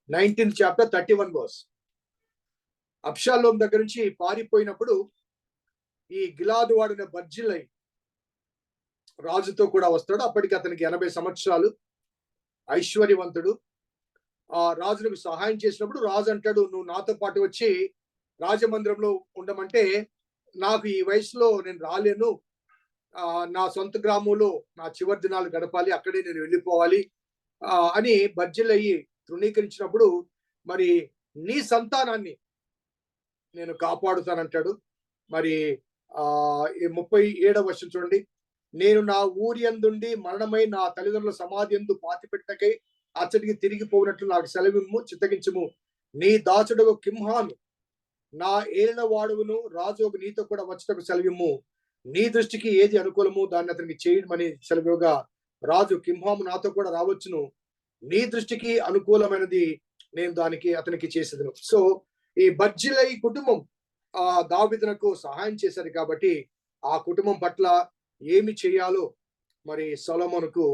19th chapter 31 verse. Absalom దగ్గర నుంచి పారిపోయినప్పుడు ఈ గిలాదు వాడిన బర్జిల్లై రాజుతో కూడా వస్తాడు. అప్పటికి అతనికి 80 సంవత్సరాలు, ఐశ్వర్యవంతుడు. ఆ రాజులకు సహాయం చేసినప్పుడు రాజు అంటాడు, నువ్వు నాతో పాటు వచ్చి రాజమందిరంలో ఉండమంటే నాకు ఈ వయసులో నేను రాలేను, నా సొంత గ్రామంలో నా చివరి దినాలు గడపాలి, అక్కడే నేను వెళ్ళిపోవాలి అని బర్జిల్లయి తృణీకరించినప్పుడు, మరి నీ సంతానాన్ని నేను కాపాడుతానంటాడు. మరి ఈ 37వ వచనం చూడండి. నేను నా ఊరి అందుండి మరణమై నా తల్లిదండ్రుల సమాధి యందు పాతిపెట్టకై అచ్చటికి తిరిగిపోయినట్లు నాకు సెలవిమ్ము, చిత్తగించుము. నీ దాసుడు కింహాను నా ఏలిన వాడువును రాజు నీతో కూడా వచ్చటకు సెలవిమ్ము. నీ దృష్టికి ఏది అనుకూలము దాన్ని అతనికి చేయమని సెలవుగా, రాజు కింహాము నాతో కూడా రావచ్చును, నీ దృష్టికి అనుకూలమైనది నేను దానికి అతనికి చేసేదను. సో ఈ బర్జిల్లై కుటుంబం దావీదునకు సహాయం చేశారు కాబట్టి ఆ కుటుంబం పట్ల ఏమి చేయాలో మరి సొలొమోనుకు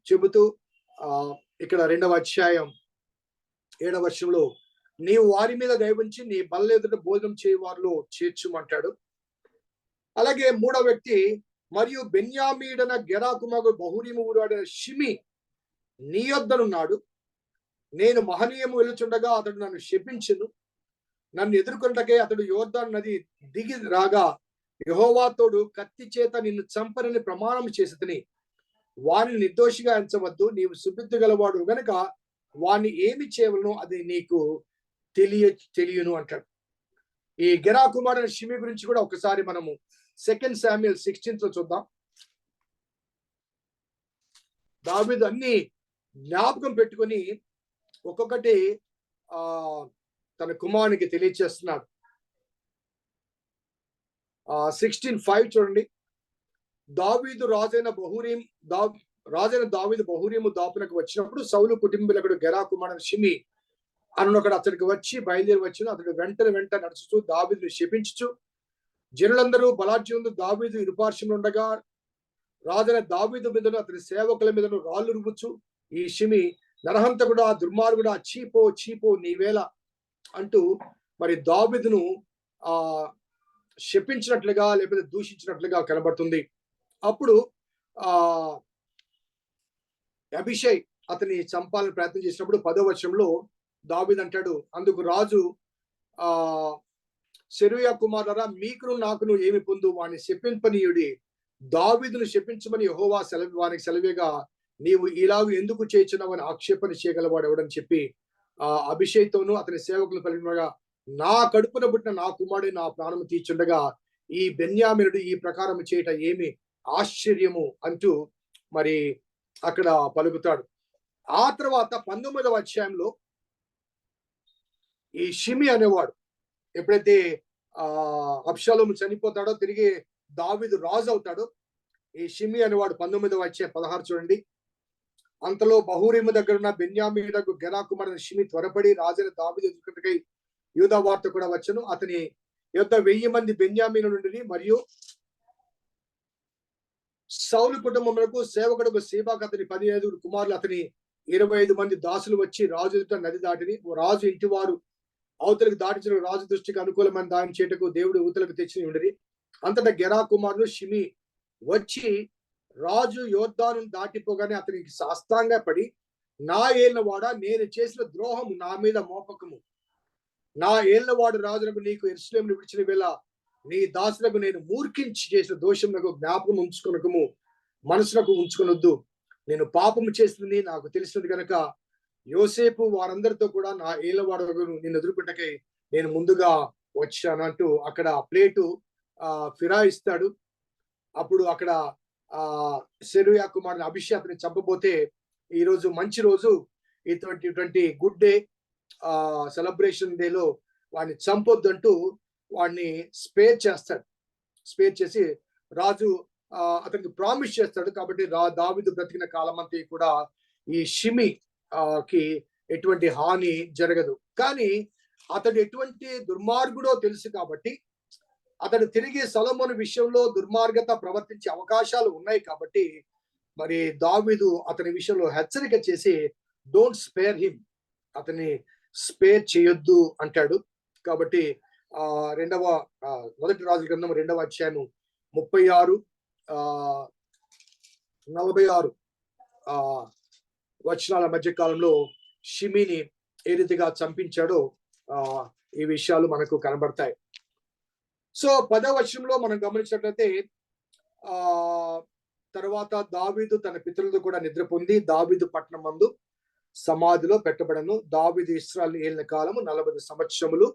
చెబుతూ ఇక్కడ 2వ అధ్యాయం 7వ వచనంలో, నీవు వారి మీద దయవుంచి నీ బల్ల ఎదుట భోజనం చేయ వారిలో చేర్చుమంటాడు. అలాగే 3వ వ్యక్తి, మరియు బెన్యామీడన గెరా కుమారుడు బహూరీము ఊరాడిన షిమి నీ యొద్దనున్నాడు. నేను మహనీయము వెలుచుండగా అతడు నన్ను శపించును. నన్ను ఎదుర్కొంటకే అతడు యోర్దాను నది దిగి రాగా యెహోవా తోడు కత్తి చేత నిన్ను చంపనని ప్రమాణం చేసితిని. వారిని నిర్దోషిగా ఎంచవద్దు, నీవు సుబుద్ధి గలవాడు గనుక వాణ్ణి ఏమి చేయవలను అది నీకు తెలియను అంటాడు. ఈ గెరా కుమారుడు షిమి గురించి కూడా ఒకసారి మనము 2 శామ్యూయల్ 16th లో చూద్దాం. దావీదు అన్ని జ్ఞాపకం పెట్టుకొని ఒక్కొక్కటి తన కుమారునికి తెలియచేస్తున్నాడు. 16:5 చూడండి. దావీదు రాజైన దావీదు బహూరీము దాపునకు వచ్చినప్పుడు సౌలు కుటుంబీకుడు గెరా కుమారుడు షిమి అనొకడు అతడికి వచ్చి బయలుదేరి వచ్చిన అతడు వెంట నడుచుతూ దావీదును శపించుచు, జనులందరూ బలార్జునందు దావీదు ఇరుపార్శ్వంలో ఉండగా రాజైన దావీదు మీదను అతని సేవకుల మీదను రాళ్ళు రువ్వుచు, ఈ షిమి నరహంతకుడా దుర్మార్గుడా చీపో నీవేళ అంటూ మరి దావీదును శపించినట్లుగా లేకపోతే దూషించినట్లుగా కనబడుతుంది. అప్పుడు అభిషై అతని చంపాలని ప్రయత్నం చేసినప్పుడు 10వ వచనంలో దావీదు అంటాడు, అందుకు రాజు సెరూయా కుమారులారా మీకును నాకును ఏమి పొందు, వాడిని శపింపనీయుడి, దావీదును శపించమని యెహోవా వానికి సెలవేగా నీవు ఇలాగ ఎందుకు చేయించున్నావని ఆక్షేపణ చేయగలవాడు ఎవడని చెప్పి అభిషేక్తోను అతని సేవకులు పలికినగా, నా కడుపున పుట్టిన నా కుమారుడు నా ప్రాణము తీర్చుండగా ఈ బెన్యామీనుడు ఈ ప్రకారం చేయట ఏమి ఆశ్చర్యము అంటూ మరి అక్కడ పలుకుతాడు. ఆ తర్వాత 19వ అధ్యాయంలో ఈ షిమి అనేవాడు ఎప్పుడైతే అబ్షాలోము చనిపోతాడో తిరిగి దావీదు రాజు అవుతాడో, ఈ షిమి అనేవాడు 19వ అధ్యాయం 16 చూడండి. అంతలో బహూరీము దగ్గర ఉన్న బెన్యామీనుకు గెరా కుమారుడు షిమి త్వరపడి రాజైన దావీదు ఎదుర్కొంటకై యూదా వార్త కూడా వచ్చును. అతని యొద్ద 1000 మంది బెన్యామీను నుండి మరియు సౌలు కుటుంబములకు సేవకుడుకు సీబాకు అతని 15 కుమారులు అతని 25 మంది దాసులు వచ్చి రాజు ఎదుట నది దాటిని రాజు ఇంటి వారు అవతలకు దాటించిన రాజు దృష్టికి అనుకూలమైన దాని చేటకు దేవుడు ఊతలకు తెచ్చి ఉండేది. అంతటా గెరా కుమారుడు షిమి వచ్చి రాజు యోర్దాను దాటిపోగానే అతనికి సాష్టాంగ పడి, నా ఏళ్ళవాడా నేను చేసిన ద్రోహము నా మీద మోపకము, నా ఏళ్ళవాడు రాజులకు నీకు యెరూషలేమును విడిచిన వేళ నీ దాసులకు నేను మూర్ఖించి చేసిన దోషములకు జ్ఞాపకం ఉంచుకొనకము, మనసులకు ఉంచుకొనొద్దు. నేను పాపము చేసింది నాకు తెలిసినది కనుక యోసేపు వారందరితో కూడా నా ఏళ్ళవాడు నేను ఎదుర్కొంటకై నేను ముందుగా వచ్చాను అంటూ అక్కడ ప్లేటు ఫిరాయిస్తాడు. అప్పుడు అక్కడ సెరూయా కుమారుని అభిషేక్ని చంపబోతే ఈ రోజు మంచి రోజు, ఇటువంటి గుడ్ డే సెలబ్రేషన్ డేలో వాడిని చంపొద్దంటూ వాడిని స్పేర్ చేస్తాడు. స్పేర్ చేసి రాజు అతనికి ప్రామిస్ చేస్తాడు. కాబట్టి దావీదు బ్రతికిన కాలం అంతా కూడా ఈ షిమి కి ఎటువంటి హాని జరగదు. కానీ అతడు ఎటువంటి దుర్మార్గుడో తెలుసు కాబట్టి, అతడు తిరిగి సొలొమోను విషయంలో దుర్మార్గత ప్రవర్తించే అవకాశాలు ఉన్నాయి కాబట్టి, మరి దావీదు అతని విషయంలో హెచ్చరిక చేసి డోంట్ స్పేర్ హిమ్, అతన్ని స్పేర్ చేయొద్దు అంటాడు. కాబట్టి మొదటి రాజుల గ్రంథం 2వ అధ్యాయము 36 46 వచనాల మధ్య కాలంలో షిమీని ఏ రీతిగా చంపించాడో ఈ విషయాలు మనకు కనబడతాయి. సో 10వ వచనంలో మనం గమనించినట్లయితే తర్వాత దావీదు తన పితరులతో కూడా నిద్ర పొంది దావీదు పట్టణం మందు సమాధిలో పెట్టబడను. దావీదు ఇశ్రాయేలు ఏలిన కాలము 40 సంవత్సరములు.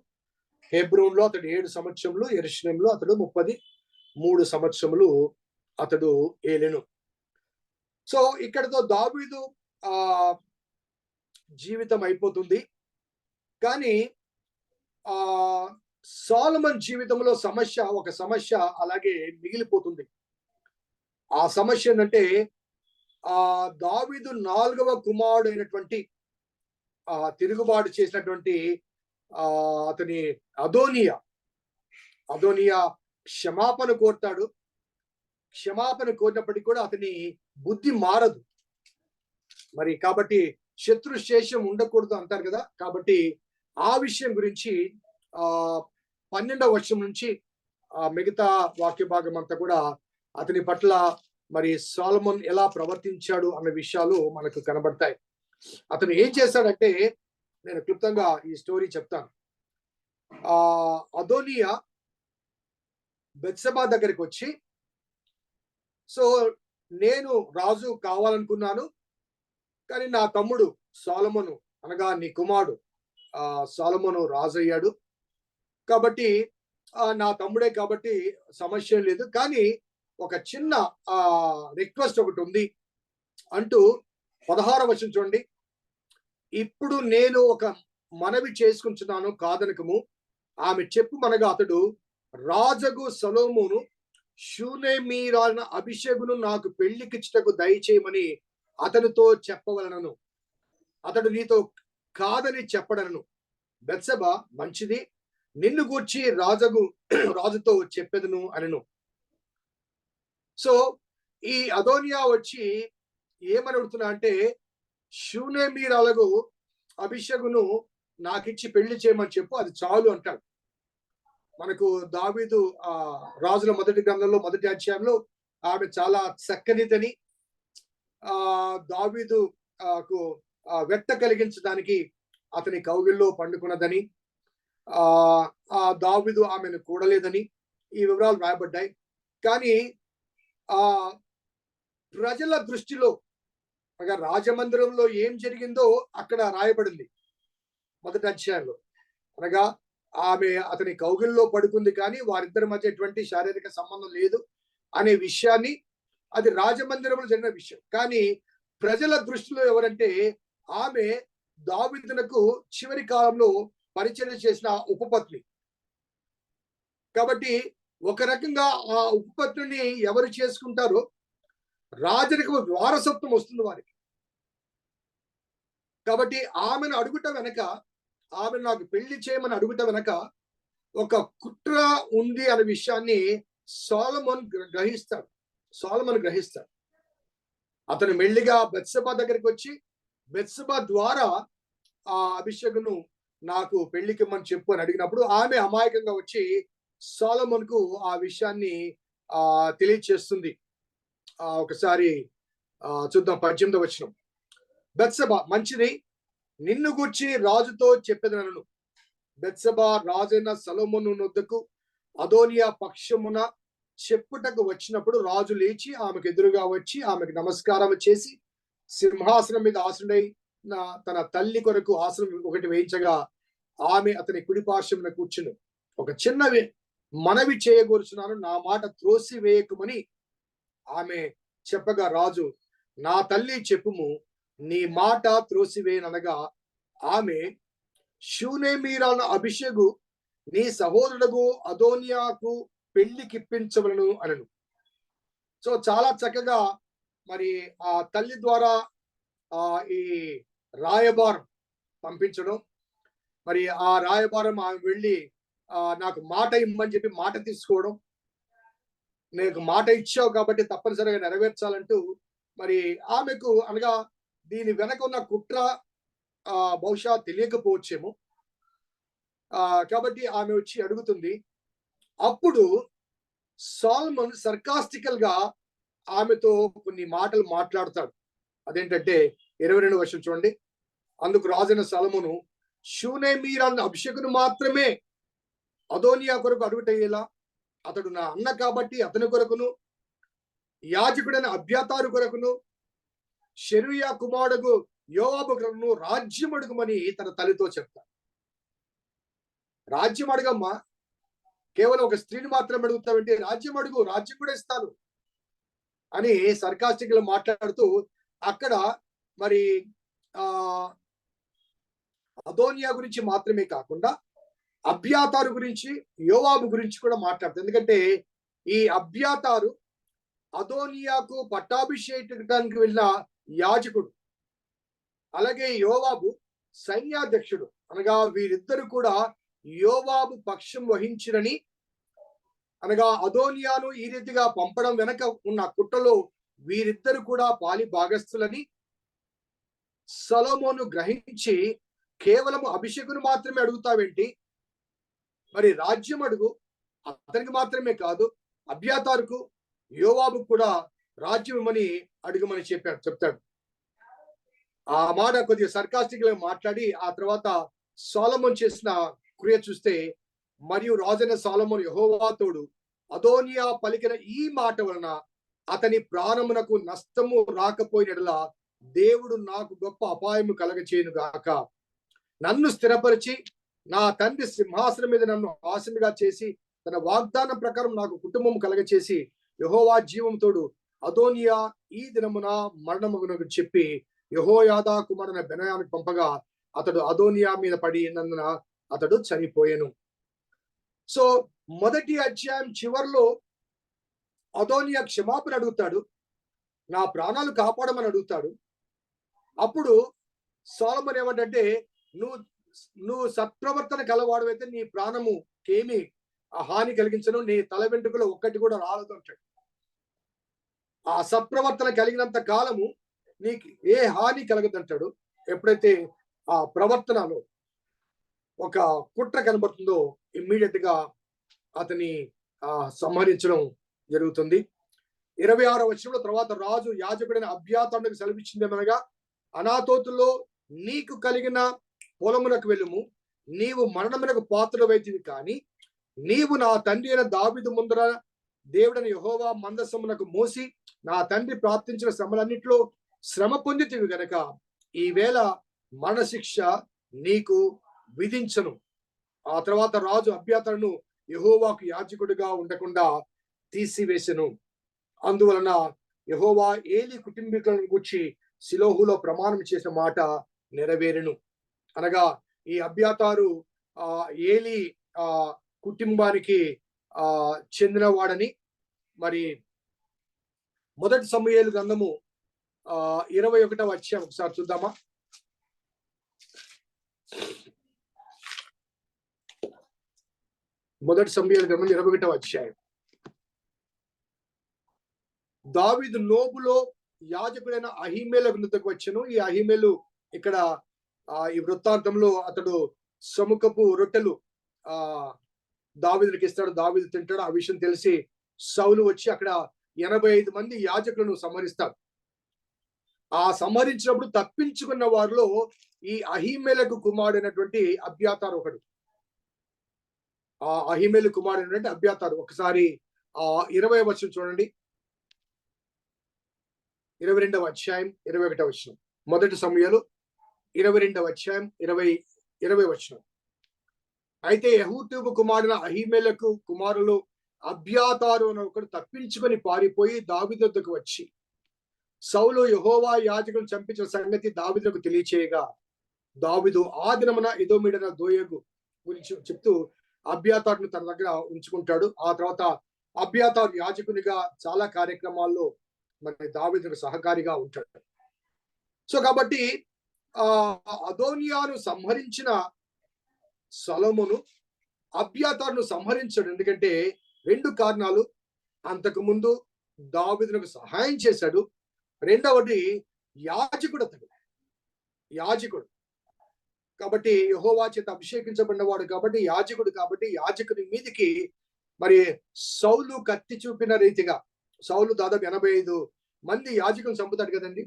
హెబ్రోన్లో అతడు 7 సంవత్సరములు, యెరూషలేములో అతడు 33 సంవత్సరములు అతడు ఏలెను. సో ఇక్కడతో దావీదు జీవితం అయిపోతుంది. కానీ సొలొమోను జీవితంలో ఒక సమస్య అలాగే మిగిలిపోతుంది. ఆ సమస్య ఏంటంటే దావీదు 4వ కుమారుడు అయినటువంటి తిరుగుబాటు చేసినటువంటి అతని అదోనియా క్షమాపణ కోరుతాడు. క్షమాపణ కోరినప్పటికీ కూడా అతని బుద్ధి మారదు. మరి కాబట్టి శత్రు శేషం ఉండకూడదు అంటారు కదా. కాబట్టి ఆ విషయం గురించి 12వ వచనం నుంచి మిగతా వాక్య భాగం అంతా కూడా అతని పట్ల మరి సొలొమోను ఎలా ప్రవర్తించాడు అన్న విషయాలు మనకు కనబడతాయి. అతను ఏం చేశాడంటే, నేను క్లుప్తంగా ఈ స్టోరీ చెప్తాను. అదోనియా బెత్షెబా దగ్గరికి వచ్చి, సో నేను రాజు కావాలనుకున్నాను, కానీ నా తమ్ముడు సొలొమోను అనగా నీ కుమారుడు సొలొమోను రాజు అయ్యాడు కాబట్టి నా తమ్ముడే కాబట్టి సమస్య లేదు, కానీ ఒక చిన్న రిక్వెస్ట్ ఒకటి ఉంది అంటూ 16వ వచనం చూడండి. ఇప్పుడు నేను ఒక మనవి చేసుకుంటున్నాను, కాదనకము. ఆమె చెప్పుమనగా అతడు రాజగు సొలొమోను షూనేమీరాలిన అభిషేకును నాకు పెళ్లికిచ్చుటకు దయచేయమని అతనితో చెప్పవలనను. అతడు నీతో కాదని చెప్పడను. బెత్షెబా మంచిది, నిన్ను గూర్చి రాజుతో చెప్పెదను అనెను. సో ఈ అదోనియా వచ్చి ఏమని అడుగుతున్నా అంటే, షూనేమీరాలకు అభిషేకును నాకిచ్చి పెళ్లి చేయమని చెప్పు, అది చాలు అంటాడు. మనకు దావీదు రాజుల మొదటి గ్రంథంలో 1వ అధ్యాయంలో ఆమె చాలా చక్కనిదని, దావీదు వెట్ట కలిగించడానికి అతని కౌగిల్లో పండుకున్నదని, దావీదు ఆమెను కూడలేదని ఈ వివరాలు రాయబడ్డాయి. కానీ ప్రజల దృష్టిలో అనగా రాజమందిరంలో ఏం జరిగిందో అక్కడ రాయబడింది 1వ అధ్యాయంలో. అనగా ఆమె అతని కౌగిల్లో పడుకుంది, కానీ వారిద్దరి మధ్య ఎటువంటి శారీరక సంబంధం లేదు అనే విషయాన్ని, అది రాజమందిరంలో జరిగిన విషయం. కానీ ప్రజల దృష్టిలో ఎవరంటే ఆమె దావీదునకు చివరి కాలంలో పరిచయం చేసిన ఉపపత్ని. కాబట్టి ఒక రకంగా ఆ ఉపపత్నిని ఎవరు చేసుకుంటారో రాజరిక వారసత్వం వస్తుంది వారికి. కాబట్టి ఆమెను అడుగుట వెనక, ఆమెను నాకు పెళ్లి చేయమని అడుగుట వెనక ఒక కుట్ర ఉంది అనే విషయాన్ని సొలొమోను గ్రహిస్తాడు. అతను మెల్లిగా బెత్షెబా దగ్గరికి వచ్చి బెత్షెబా ద్వారా ఆ అభిషేకును నాకు పెళ్లికిమ్మని చెప్పు అని అడిగినప్పుడు ఆమె అమాయకంగా వచ్చి సొలొమోనుకు ఆ విషయాన్ని తెలియచేస్తుంది. ఒకసారి చూద్దాం 18వ వచనం. బెత్షెబా మంచిది, నిన్ను గూర్చి రాజుతో చెప్పెదనను. బెత్షెబా రాజైన సొలొమోను వద్దకు అదోనియా పక్షమున చెప్పుటకు వచ్చినప్పుడు రాజు లేచి ఆమెకు ఎదురుగా వచ్చి ఆమెకు నమస్కారం చేసి సింహాసనం మీద ఆసనుడై తన తల్లి కొరకు ఆసనం ఒకటి వేయించగా ఆమె అతని కుడి పార్శ్వమున కూర్చును. ఒక చిన్న మనవి చేయగోరుచున్నాను, నా మాట త్రోసి వేయకమని ఆమె చెప్పగా రాజు, నా తల్లి చెప్పుము, నీ మాట త్రోసివేయనగా ఆమె షూనేమీరాలిన అభిషేకు నీ సహోదరుడు అదోనియాకు పెళ్లికిప్పించవలను అనను. సో చాలా చక్కగా మరి ఆ తల్లి ద్వారా ఈ రాయబారం పంపించడం, మరి ఆ రాయబారం ఆమె వెళ్ళి నాకు మాట ఇమ్మని చెప్పి మాట తీసుకోవడం, నీకు మాట ఇచ్చావు కాబట్టి తప్పనిసరిగా నెరవేర్చాలంటూ మరి ఆమెకు అనగా దీని వెనక ఉన్న కుట్ర బహుశా తెలియకపోవచ్చేమో. కాబట్టి ఆమె వచ్చి అడుగుతుంది. అప్పుడు సాల్మన్ సర్కాస్టికల్ గా ఆమెతో కొన్ని మాటలు మాట్లాడతాడు. అదేంటంటే 22వ వచనం చూడండి. అందుకు రాజైన సొలొమోను షూనేమీరాను అభిషేకును మాత్రమే అదోనియా కొరకు అడుగుటయ్యేలా, అతడు నా అన్న కాబట్టి అతని కొరకును, యాజకుడైన అబ్యాతారు కొరకును, షెరూయా కుమారుడు యోవాబు కొరకును రాజ్యం అడుగుమని తన తల్లితో చెప్తాడు. రాజ్యం అడగమ్మా, కేవలం ఒక స్త్రీని మాత్రం అడుగుతావంటే రాజ్యం అడుగు, రాజ్యం కూడా ఇస్తాను అని సర్కాస్టిక్ గా మాట్లాడుతూ అక్కడ మరి అదోనియా గురించి మాత్రమే కాకుండా అబ్యాతారు గురించి, యోవాబు గురించి కూడా మాట్లాడుతుంది. ఎందుకంటే ఈ అబ్యాతారు అదోనియాకు పట్టాభిషేకానికి వెళ్ళిన యాజకుడు, అలాగే యోవాబు సైన్యాధ్యక్షుడు. అనగా వీరిద్దరు కూడా యోవాబు పక్షం వహించిరని, అనగా అదోనియాను ఈ రీతిగా పంపడం వెనక ఉన్న కుట్రలో వీరిద్దరు కూడా పాలి భాగస్థులని సొలొమోను గ్రహించి, కేవలము అభిషేకును మాత్రమే అడుగుతావేంటి, మరి రాజ్యం అడుగు, అతనికి మాత్రమే కాదు అబ్యాతారుకు యోవాబు కూడా రాజ్యం ఇమ్మని అడుగుమని చెప్తాడు. ఆ మాట కొద్దిగా సర్కాస్టిక్ గా మాట్లాడి ఆ తర్వాత సొలొమోను చేసిన క్రియ చూస్తే, మరియు రాజైన సొలొమోను యెహోవా తోడు అదోనియా పలికిన ఈ మాట వలన అతని ప్రాణమునకు నష్టము రాకపోయినట్లా దేవుడు నాకు గొప్ప అపాయము కలగచేయును గాక. నన్ను స్థిరపరిచి నా తండ్రి సింహాసనం మీద నన్ను ఆసీనుగా చేసి తన వాగ్దానం ప్రకారం నాకు కుటుంబం కలగచేసి యెహోవా జీవంతోడు అదోనియా ఈ దినమున మరణమునకు చెప్పి యెహోయాదా కుమారుని బెనాయానికి పంపగా అతడు అదోనియా మీద పడినందున అతడు చనిపోయాను. సో మొదటి అధ్యాయం చివరిలో అదోనియా క్షమాపణ అడుగుతాడు, నా ప్రాణాలు కాపాడమని అడుగుతాడు. అప్పుడు సొలొమోను ఏమంటే, నువ్వు సత్ప్రవర్తన కలవాడు అయితే నీ ప్రాణముకేమి హాని కలిగించను, నీ తల వెంట్రుకలు ఒక్కటి కూడా రాలదు అంటాడు. ఆ సత్ప్రవర్తన కలిగినంత కాలము నీకు ఏ హాని కలగదంటాడు. ఎప్పుడైతే ఆ ప్రవర్తనలో ఒక కుట్ర కనబడుతుందో ఇమ్మీడియట్ గా అతని సంహరించడం జరుగుతుంది. 26వ వచనంలో తర్వాత రాజు యాజకుడైన అబ్యాతారునకు సెలవిచ్చిందేమనగా, అనాతోతుల్లో నీకు కలిగిన పొలమునకు వెళ్ళుము, నీవు మరణమునకు పాత్రుడవైతివి, కానీ నీవు నా తండ్రి అయిన దావీదు ముందర దేవుడైన యెహోవా మందసమునకు మోసి నా తండ్రి ప్రార్థించిన శ్రమలన్నిట్లో శ్రమ పొందితివి గనక ఈవేళ మరణశిక్ష నీకు విధించను. ఆ తర్వాత రాజు అబ్యాతారును యెహోవాకు యాజకుడిగా ఉండకుండా తీసివేసెను. అందువలన యెహోవా ఏలీ కుటుంబీకులను గూర్చి షిలోహులో ప్రమాణం చేసిన మాట నెరవేరెను. అనగా ఈ అబ్యాతారు ఏలీ కుటుంబానికి చెందినవాడని మరి మొదటి సమూయేలు గ్రంథము 21వ అధ్యాయం ఒకసారి చూద్దామా. మొదటి సమూయేలు గ్రంథం 21వ అధ్యాయం. దావీదు నోబులో యాజకుడైన అహీమేలకు వద్దకు వచ్చెను. ఈ అహీమేలు ఇక్కడ ఈ వృత్తాంతంలో అతడు సముఖపు రొట్టెలు దావీదుకి ఇస్తాడు, దావీదు తింటాడు. ఆ విషయం తెలిసి సౌలు వచ్చి అక్కడ 85 మంది యాజకులను సంహరిస్తాడు. ఆ సంహరించినప్పుడు తప్పించుకున్న వారిలో ఈ అహీమేలకు కుమారుడైనటువంటి అబ్యాతారు ఒకడు. ఆ అహీమేలు కుమారుడైనటువంటి అబ్యాతారు. ఒకసారి 20వ వచనం చూడండి. 22వ అధ్యాయం 21వ వచనం. మొదటి సమూయేలు 22వ అధ్యాయం 20వ వచనం. అయితే యెహూతూబు కుమారుడైన అహీమేలకు కుమారులు అబ్యాతారు అని ఒకడు తప్పించుకొని పారిపోయి దావీదు వద్దకు వచ్చి సౌలు యెహోవా యాజకులను చంపించిన సంగతి దావీదుకు తెలియచేయగా, దావీదు ఆ దినమున ఎదోమీడైన దోయేగు గురించి చెప్తూ అబ్యాతారును తన దగ్గర ఉంచుకుంటాడు. ఆ తర్వాత అబ్యాతారు యాజకునిగా చాలా కార్యక్రమాల్లో మరి దావీదుకు సహకారిగా ఉంటాడు. సో కాబట్టి ఆ అదోనియాను సంహరించిన సొలొమోను అబ్యాతారును సంహరించాడు. ఎందుకంటే 2 కారణాలు. అంతకు ముందు దావీదునకు సహాయం చేశాడు. రెండవది యాజకుడు అతడు. యాజకుడు కాబట్టి యెహోవా చేత అభిషేకించబడినవాడు కాబట్టి యాజకుడు కాబట్టి యాజకుని మీదికి మరి సౌలు కత్తి చూపిన రీతిగా సౌలు దాదాపు 85 మంది యాజకుని చంపుతాడు కదండి.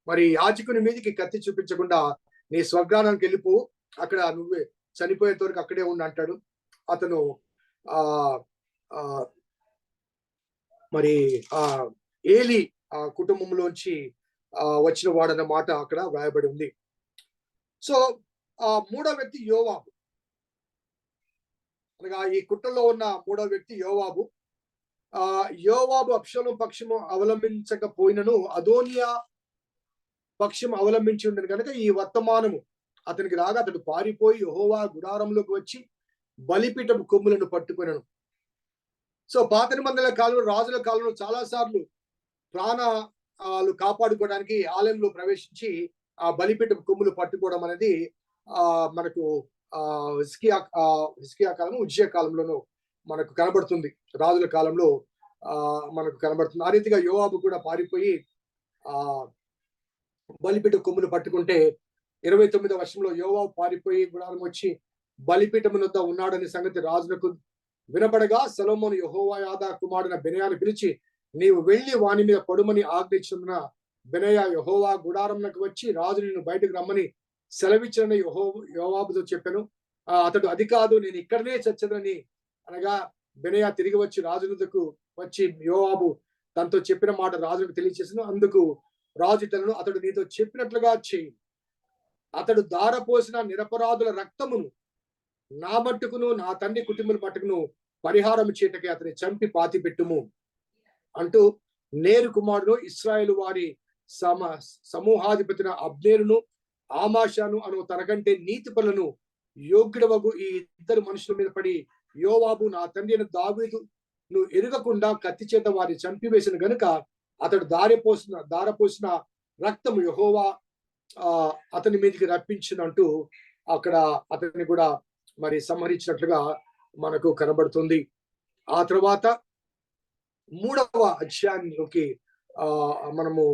మరి యాజకుని మీదికి కత్తి చూపించకుండా నీ స్వగ్రామానికి వెళ్ళిపో, అక్కడ నువ్వే చనిపోయేంత వరకు అక్కడే ఉండి అంటాడు. అతను ఆ ఆ మరి ఆ ఏలి ఆ కుటుంబంలోంచి వచ్చిన వాడన్న మాట అక్కడ వ్రాయబడి ఉంది. సో మూడో వ్యక్తి యోవాబు, అనగా ఈ కుట్రలో ఉన్న మూడో వ్యక్తి యోవాబు. యోవాబు అబ్షాలోము పక్షము అవలంబించకపోయినను అదోనియా పక్షం అవలంబించి ఉండను కనుక ఈ వర్తమానము అతనికి రాగా అతడు పారిపోయి యెహోవా గుడారంలోకి వచ్చి బలిపీఠపు కొమ్ములను పట్టుకొనెను. సో పాత నిబంధనల కాలంలో, రాజుల కాలంలో చాలా సార్లు ప్రాణాలు కాపాడుకోవడానికి ఆలయంలో ప్రవేశించి ఆ బలిపీఠపు కొమ్ములు పట్టుకోవడం అనేది మనకు హిజ్కియా కాలం, ఉజ్జియా కాలంలోనూ మనకు కనబడుతుంది. రాజుల కాలంలో మనకు కనబడుతుంది. ఆ రీతిగా యోవాబు కూడా పారిపోయి ఆ బలిపీఠ కొమ్ములు పట్టుకుంటే 29వ వర్షంలో యోవాబు పారిపోయి గుడారం వచ్చి బలిపీఠం వద్ద ఉన్నాడనే సంగతి రాజులకు వినపడగా సొలొమోను యెహోయాదా కుమారుడైన బెనయాను పిలిచి, నీవు వెళ్ళి వాని మీద పడుమని ఆజ్ఞించినందున బెనయా యెహోవా గుడారంలోకి వచ్చి రాజు నిన్ను బయటకు రమ్మని సెలవిచ్చిన యోవాబుతో చెప్పాను. అతడు అది కాదు, నేను ఇక్కడనే చచ్చదని అనగా బెనయా తిరిగి వచ్చి రాజు వద్దకు వచ్చి యోవాబు తనతో చెప్పిన మాట రాజుకు తెలియచేసిన. అందుకు రాజు ఇతను, అతడు నీతో చెప్పినట్లుగా చేయి. అతడు దారపోసిన నిరపరాధుల రక్తమును నా మట్టుకును నా తండ్రి కుటుంబం మట్టుకును పరిహారం చేయటకి అతని చంపి పాతి పెట్టుము అంటూ నేరు కుమారుడు ఇశ్రాయేలు వారి సమూహాధిపతిన అబ్నేరును ఆమాషాను అను తనకంటే నీతి పనులను యోగ్యుడవగు ఈ ఇద్దరు మనుషుల మీద పడి యోవాబు నా తండ్రి అయిన దావీదును ఎరుగకుండా కత్తి చేత వారిని చంపివేసిన గనుక అతడు దారపోసిన రక్తము యెహోవా అతని మీదకి రప్పించినంటూ అక్కడ అతన్ని కూడా మరి సంహరించినట్లుగా మనకు కనబడుతుంది. ఆ తర్వాత 3వ అధ్యాయంలోకి మనము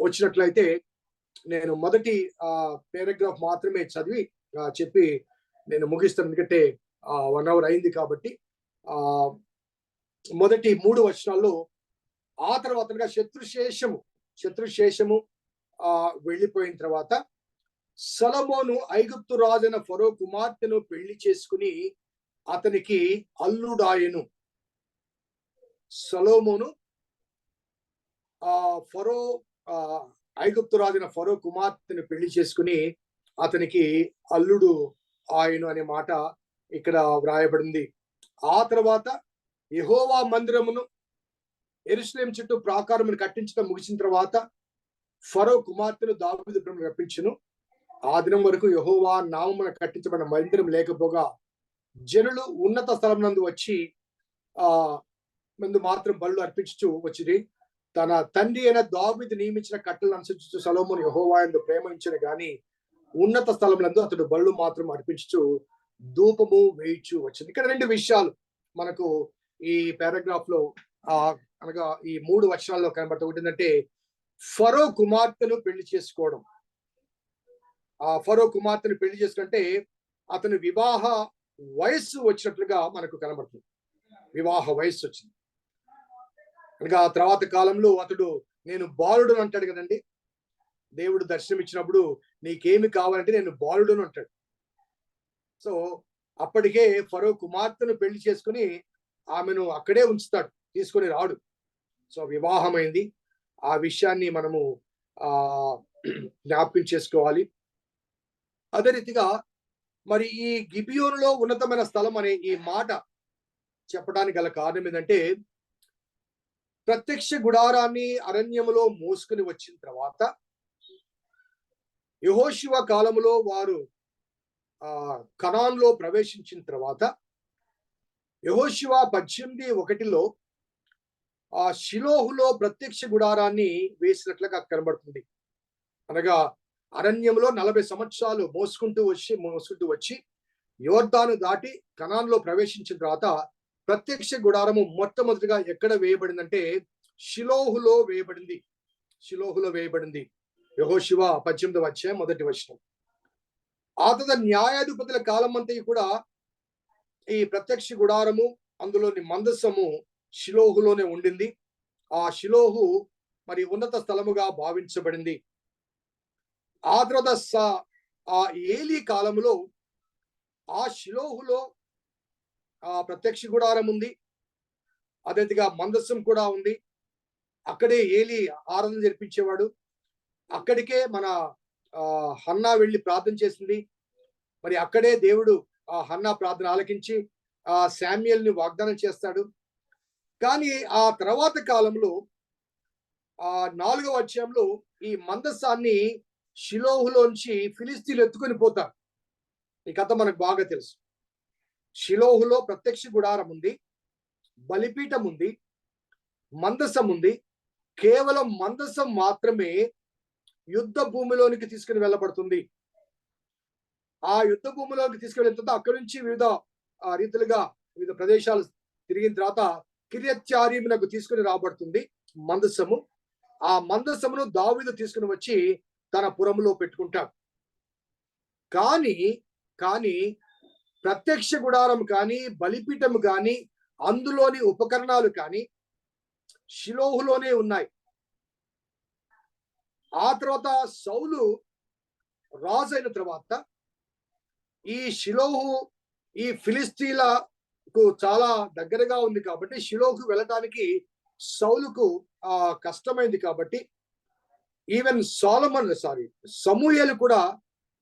వచ్చినట్లయితే నేను మొదటి పారాగ్రాఫ్ మాత్రమే చదివి చెప్పి నేను ముగిస్తాను. ఎందుకంటే 1 అవర్ అయింది కాబట్టి మొదటి 3 వచనాల్లో ఆ తర్వాతగా శత్రుశేషము వెళ్ళిపోయిన తర్వాత సొలొమోను ఐగుప్తు రాజైన ఫరో కుమార్తెను పెళ్లి చేసుకుని అతనికి అల్లుడాయెను. సొలొమోను ఐగుప్తు రాజైన ఫరో కుమార్తెను పెళ్లి చేసుకుని అతనికి అల్లుడు ఆయను అనే మాట ఇక్కడ వ్రాయబడింది. ఆ తర్వాత యెహోవా మందిరమును యెరూషలేము చుట్టూ ప్రాకారమును కట్టించడం ముగిసిన తర్వాత ఫరో కుమార్తెను దావీదు పురం రప్పించును. ఆ దినం వరకు యెహోవా నామమున కట్టించబడిన మందిరం లేకపోగా జనులు ఉన్నత స్థలం నందు వచ్చి ముందు మాత్రం బలులు అర్పించుచు వచ్చిరి. తన తండ్రి అయిన దావీదు నియమించిన కట్టలను అనుసరించు సొలొమోను యెహోవా యందు ప్రేమించిన గాని ఉన్నత స్థలం నందు అతడు బలులు మాత్రం అర్పించుచు ధూపము వేయిచు వచ్చింది. ఇక్కడ 2 విషయాలు మనకు ఈ పారాగ్రాఫ్ లో అనగా ఈ 3 వచనాల్లో కనబడుతూ ఏంటంటే ఫరో కుమార్తెను పెళ్లి చేసుకోవడం. ఫరో కుమార్తెను పెళ్లి చేసుకుంటే అతను వివాహ వయస్సు వచ్చినట్లుగా మనకు కనబడుతుంది. వివాహ వయస్సు వచ్చింది అనగా తర్వాత కాలంలో అతడు నేను బాలుడు అంటాడు కదండి. దేవుడు దర్శనం ఇచ్చినప్పుడు నీకేమి కావాలంటే నేను బాలుడు అంటాడు. సో అప్పటికే ఫరో కుమార్తెను పెళ్లి చేసుకుని ఆమెను అక్కడే ఉంచుతాడు, తీసుకొని రాడు. సో వివాహమైంది. ఆ విషయాన్ని మనము జ్ఞాపకం చేసుకోవాలి. అదే రీతిగా మరి ఈ గిబియోనులో ఉన్నతమైన స్థలం అనే ఈ మాట చెప్పడానికి గల కారణం ఏంటంటే ప్రత్యక్ష గుడారాన్ని అరణ్యములో మోసుకుని వచ్చిన తర్వాత యెహోషువ కాలంలో వారు కనాన్లో ప్రవేశించిన తర్వాత యెహోషువ 18:1లో షిలోహులో ప్రత్యక్ష గుడారాన్ని వేసినట్లుగా కనబడుతుంది. అనగా అరణ్యంలో 40 సంవత్సరాలు మోసుకుంటూ వచ్చి యోర్దాను దాటి కనాన్లో ప్రవేశించిన తర్వాత ప్రత్యక్ష గుడారము మొట్టమొదటిగా ఎక్కడ వేయబడిందంటే షిలోహులో వేయబడింది. షిలోహులో వేయబడింది. యెహోషువ 18వ అధ్యాయం 1వ వచనం. ఆ తర్వాత న్యాయాధిపతుల కాలం అంతా కూడా ఈ ప్రత్యక్ష గుడారము అందులోని మందసము షిలోహులోనే ఉండింది. ఆ షిలోహు మరి ఉన్నత స్థలముగా భావించబడింది. ఆ తర్వాత ఆ ఏలీ కాలంలో ఆ షిలోహులో ఆ ప్రత్యక్ష గుడారం ఉంది, అదేవిధంగా మందసం కూడా ఉంది. అక్కడే ఏలీ ఆరాధన జరిపించేవాడు. అక్కడికే మన హన్నా వెళ్ళి ప్రార్థన చేసింది. మరి అక్కడే దేవుడు ఆ హన్నా ప్రార్థన ఆలకించి ఆ శామ్యుయల్ని వాగ్దానం చేస్తాడు. కానీ ఆ తర్వాత కాలంలో ఆ 4వ అధ్యాయంలో ఈ మందసాన్ని షిలోహులోంచి ఫిలిస్తీన్లు ఎత్తుకొని పోతారు. ఈ కథ మనకు బాగా తెలుసు. షిలోహులో ప్రత్యక్ష గుడారం ఉంది, బలిపీఠం ఉంది, మందసం ఉంది. కేవలం మందసం మాత్రమే యుద్ధ భూమిలోనికి తీసుకుని వెళ్ళబడుతుంది. ఆ యుద్ధ భూమిలోకి తీసుకువెళ్ళిన తర్వాత అక్కడి నుంచి వివిధ రీతిలుగా వివిధ ప్రదేశాలు తిరిగిన తర్వాత కిర్యత్యారీమునకు తీసుకుని రాబడుతుంది మందసము. ఆ మందసమును దావీదు తీసుకుని వచ్చి తన పురములో పెట్టుకుంటాడు. కానీ ప్రత్యక్ష గుడారం కానీ బలిపీఠం కానీ అందులోని ఉపకరణాలు కానీ షిలోహులోనే ఉన్నాయి. ఆ తర్వాత సౌలు రాజు అయిన తర్వాత ఈ షిలోహు ఈ ఫిలిస్తీన్లకు చాలా దగ్గరగా ఉంది కాబట్టి షిలోహు వెళ్ళటానికి సౌలుకు కష్టమైంది కాబట్టి ఈవెన్ సమూయేలు కూడా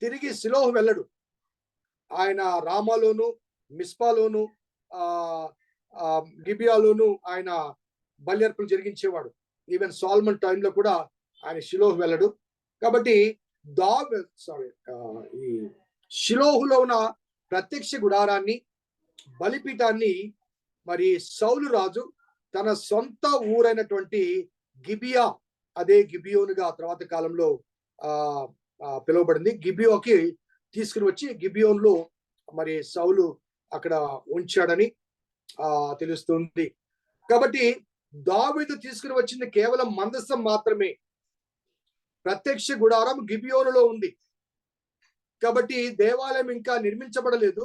తిరిగి షిలోహు వెళ్ళడు. ఆయన రామాలోను, మిస్పాలోను, గిబియాలోను ఆయన బల్యర్పులు జరిగించేవాడు. ఈవెన్ సాల్మన్ టైంలో కూడా ఆయన షిలోహు వెళ్ళడు. కాబట్టి ఈ షిలోహులో ఉన్న ప్రత్యక్ష గుడారాన్ని, బలిపీఠాన్ని మరి సౌలు రాజు తన సొంత ఊరైనటువంటి గిబియా, అదే గిబియోనుగా తర్వాత కాలంలో పిలువబడింది, గిబియోకి తీసుకుని వచ్చి గిబియోన్లో మరి సౌలు అక్కడ ఉంచాడని తెలుస్తుంది. కాబట్టి దావీదు తీసుకుని వచ్చింది కేవలం మందసం మాత్రమే. ప్రత్యక్ష గుడారం గిబియోనులో ఉంది కాబట్టి దేవాలయం ఇంకా నిర్మించబడలేదు.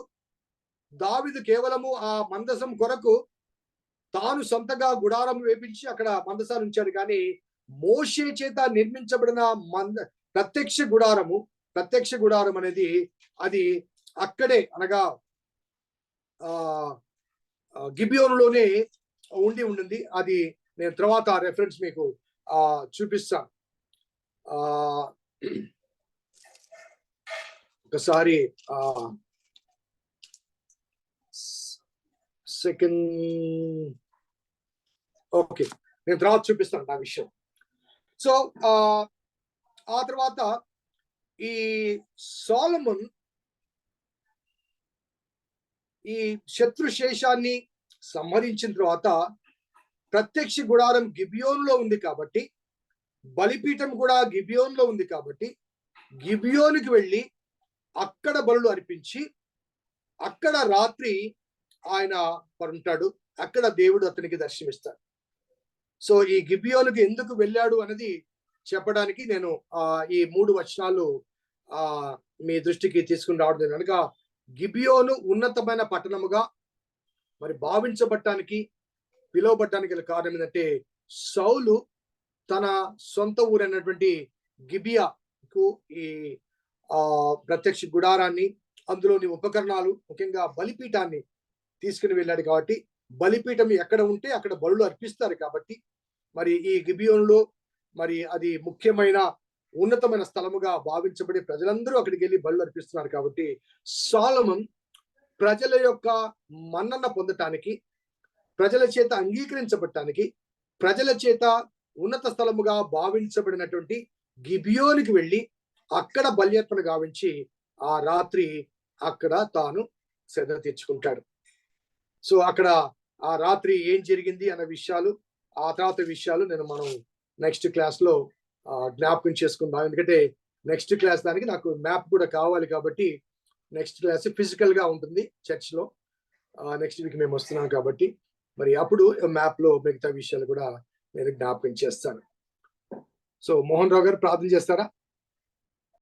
దావీదు కేవలము ఆ మందసం కొరకు తాను సొంతగా గుడారం వేపించి అక్కడ మందసాన్ని ఉంచాడు. కానీ మోషే చేత నిర్మించబడిన ప్రత్యక్ష గుడారం అనేది అది అక్కడే అనగా గిబియోనులోనే ఉండింది. అది నేను తర్వాత రెఫరెన్స్ మీకు చూపిస్తాను. ఒకసారి సెకండ్ ఓకే, నేను తర్వాత చూపిస్తాను ఆ విషయం. సో ఆ తర్వాత ఈ సొలొమోన్ ఈ శత్రుశేషాన్ని సంహరించిన తర్వాత ప్రత్యక్ష గుడారం గిబియోన్లో ఉంది కాబట్టి, బలిపీఠం కూడా గిబియోన్లో ఉంది కాబట్టి గిబియోనికి వెళ్ళి అక్కడ బలులు అర్పించి అక్కడ రాత్రి ఆయన ఉంటాడు. అక్కడ దేవుడు అతనికి దర్శనమిస్తాడు. సో ఈ గిబియోనుకి ఎందుకు వెళ్ళాడు అనేది చెప్పడానికి నేను ఈ 3 వచనాలు మీ దృష్టికి తీసుకుని రావడం కనుక, గిబియోను ఉన్నతమైన పట్టణముగా మరి భావించబడటానికి పిలువబడటానికి గల కారణం ఏంటంటే సౌలు తన సొంత ఊరైనటువంటి గిబియాకు ఈ ప్రత్యక్ష గుడారాన్ని, అందులోని ఉపకరణాలు, ముఖ్యంగా బలిపీఠాన్ని తీసుకుని వెళ్ళాడు. కాబట్టి బలిపీఠం ఎక్కడ ఉంటే అక్కడ బలులు అర్పిస్తారు. కాబట్టి మరి ఈ గిబియోనులో మరి అది ముఖ్యమైన ఉన్నతమైన స్థలముగా భావించబడి ప్రజలందరూ అక్కడికి వెళ్ళి బలులు అర్పిస్తున్నారు. కాబట్టి సొలొమోన్ ప్రజల యొక్క మన్నన పొందటానికి, ప్రజల చేత అంగీకరించబడటానికి, ప్రజల చేత ఉన్నత స్థలముగా భావించబడినటువంటి గిబియోనికి వెళ్ళి అక్కడ బల్యర్పణ గావించి ఆ రాత్రి అక్కడ తాను శ్రద్ధ తీర్చుకుంటాడు. సో అక్కడ ఆ రాత్రి ఏం జరిగింది అన్న విషయాలు, ఆ తర్వాత విషయాలు మనం నెక్స్ట్ క్లాస్ లో జ్ఞాపకం చేసుకుందాం. ఎందుకంటే నెక్స్ట్ క్లాస్ దానికి నాకు మ్యాప్ కూడా కావాలి కాబట్టి నెక్స్ట్ క్లాస్ ఫిజికల్ గా ఉంటుంది చర్చ్ లో. నెక్స్ట్ వీక్ మేము వస్తున్నాం కాబట్టి మరి అప్పుడు మ్యాప్ లో మిగతా విషయాలు కూడా నేను జ్ఞాపకం చేస్తాను. సో మోహన్ రావు గారు ప్రార్థన చేస్తారా?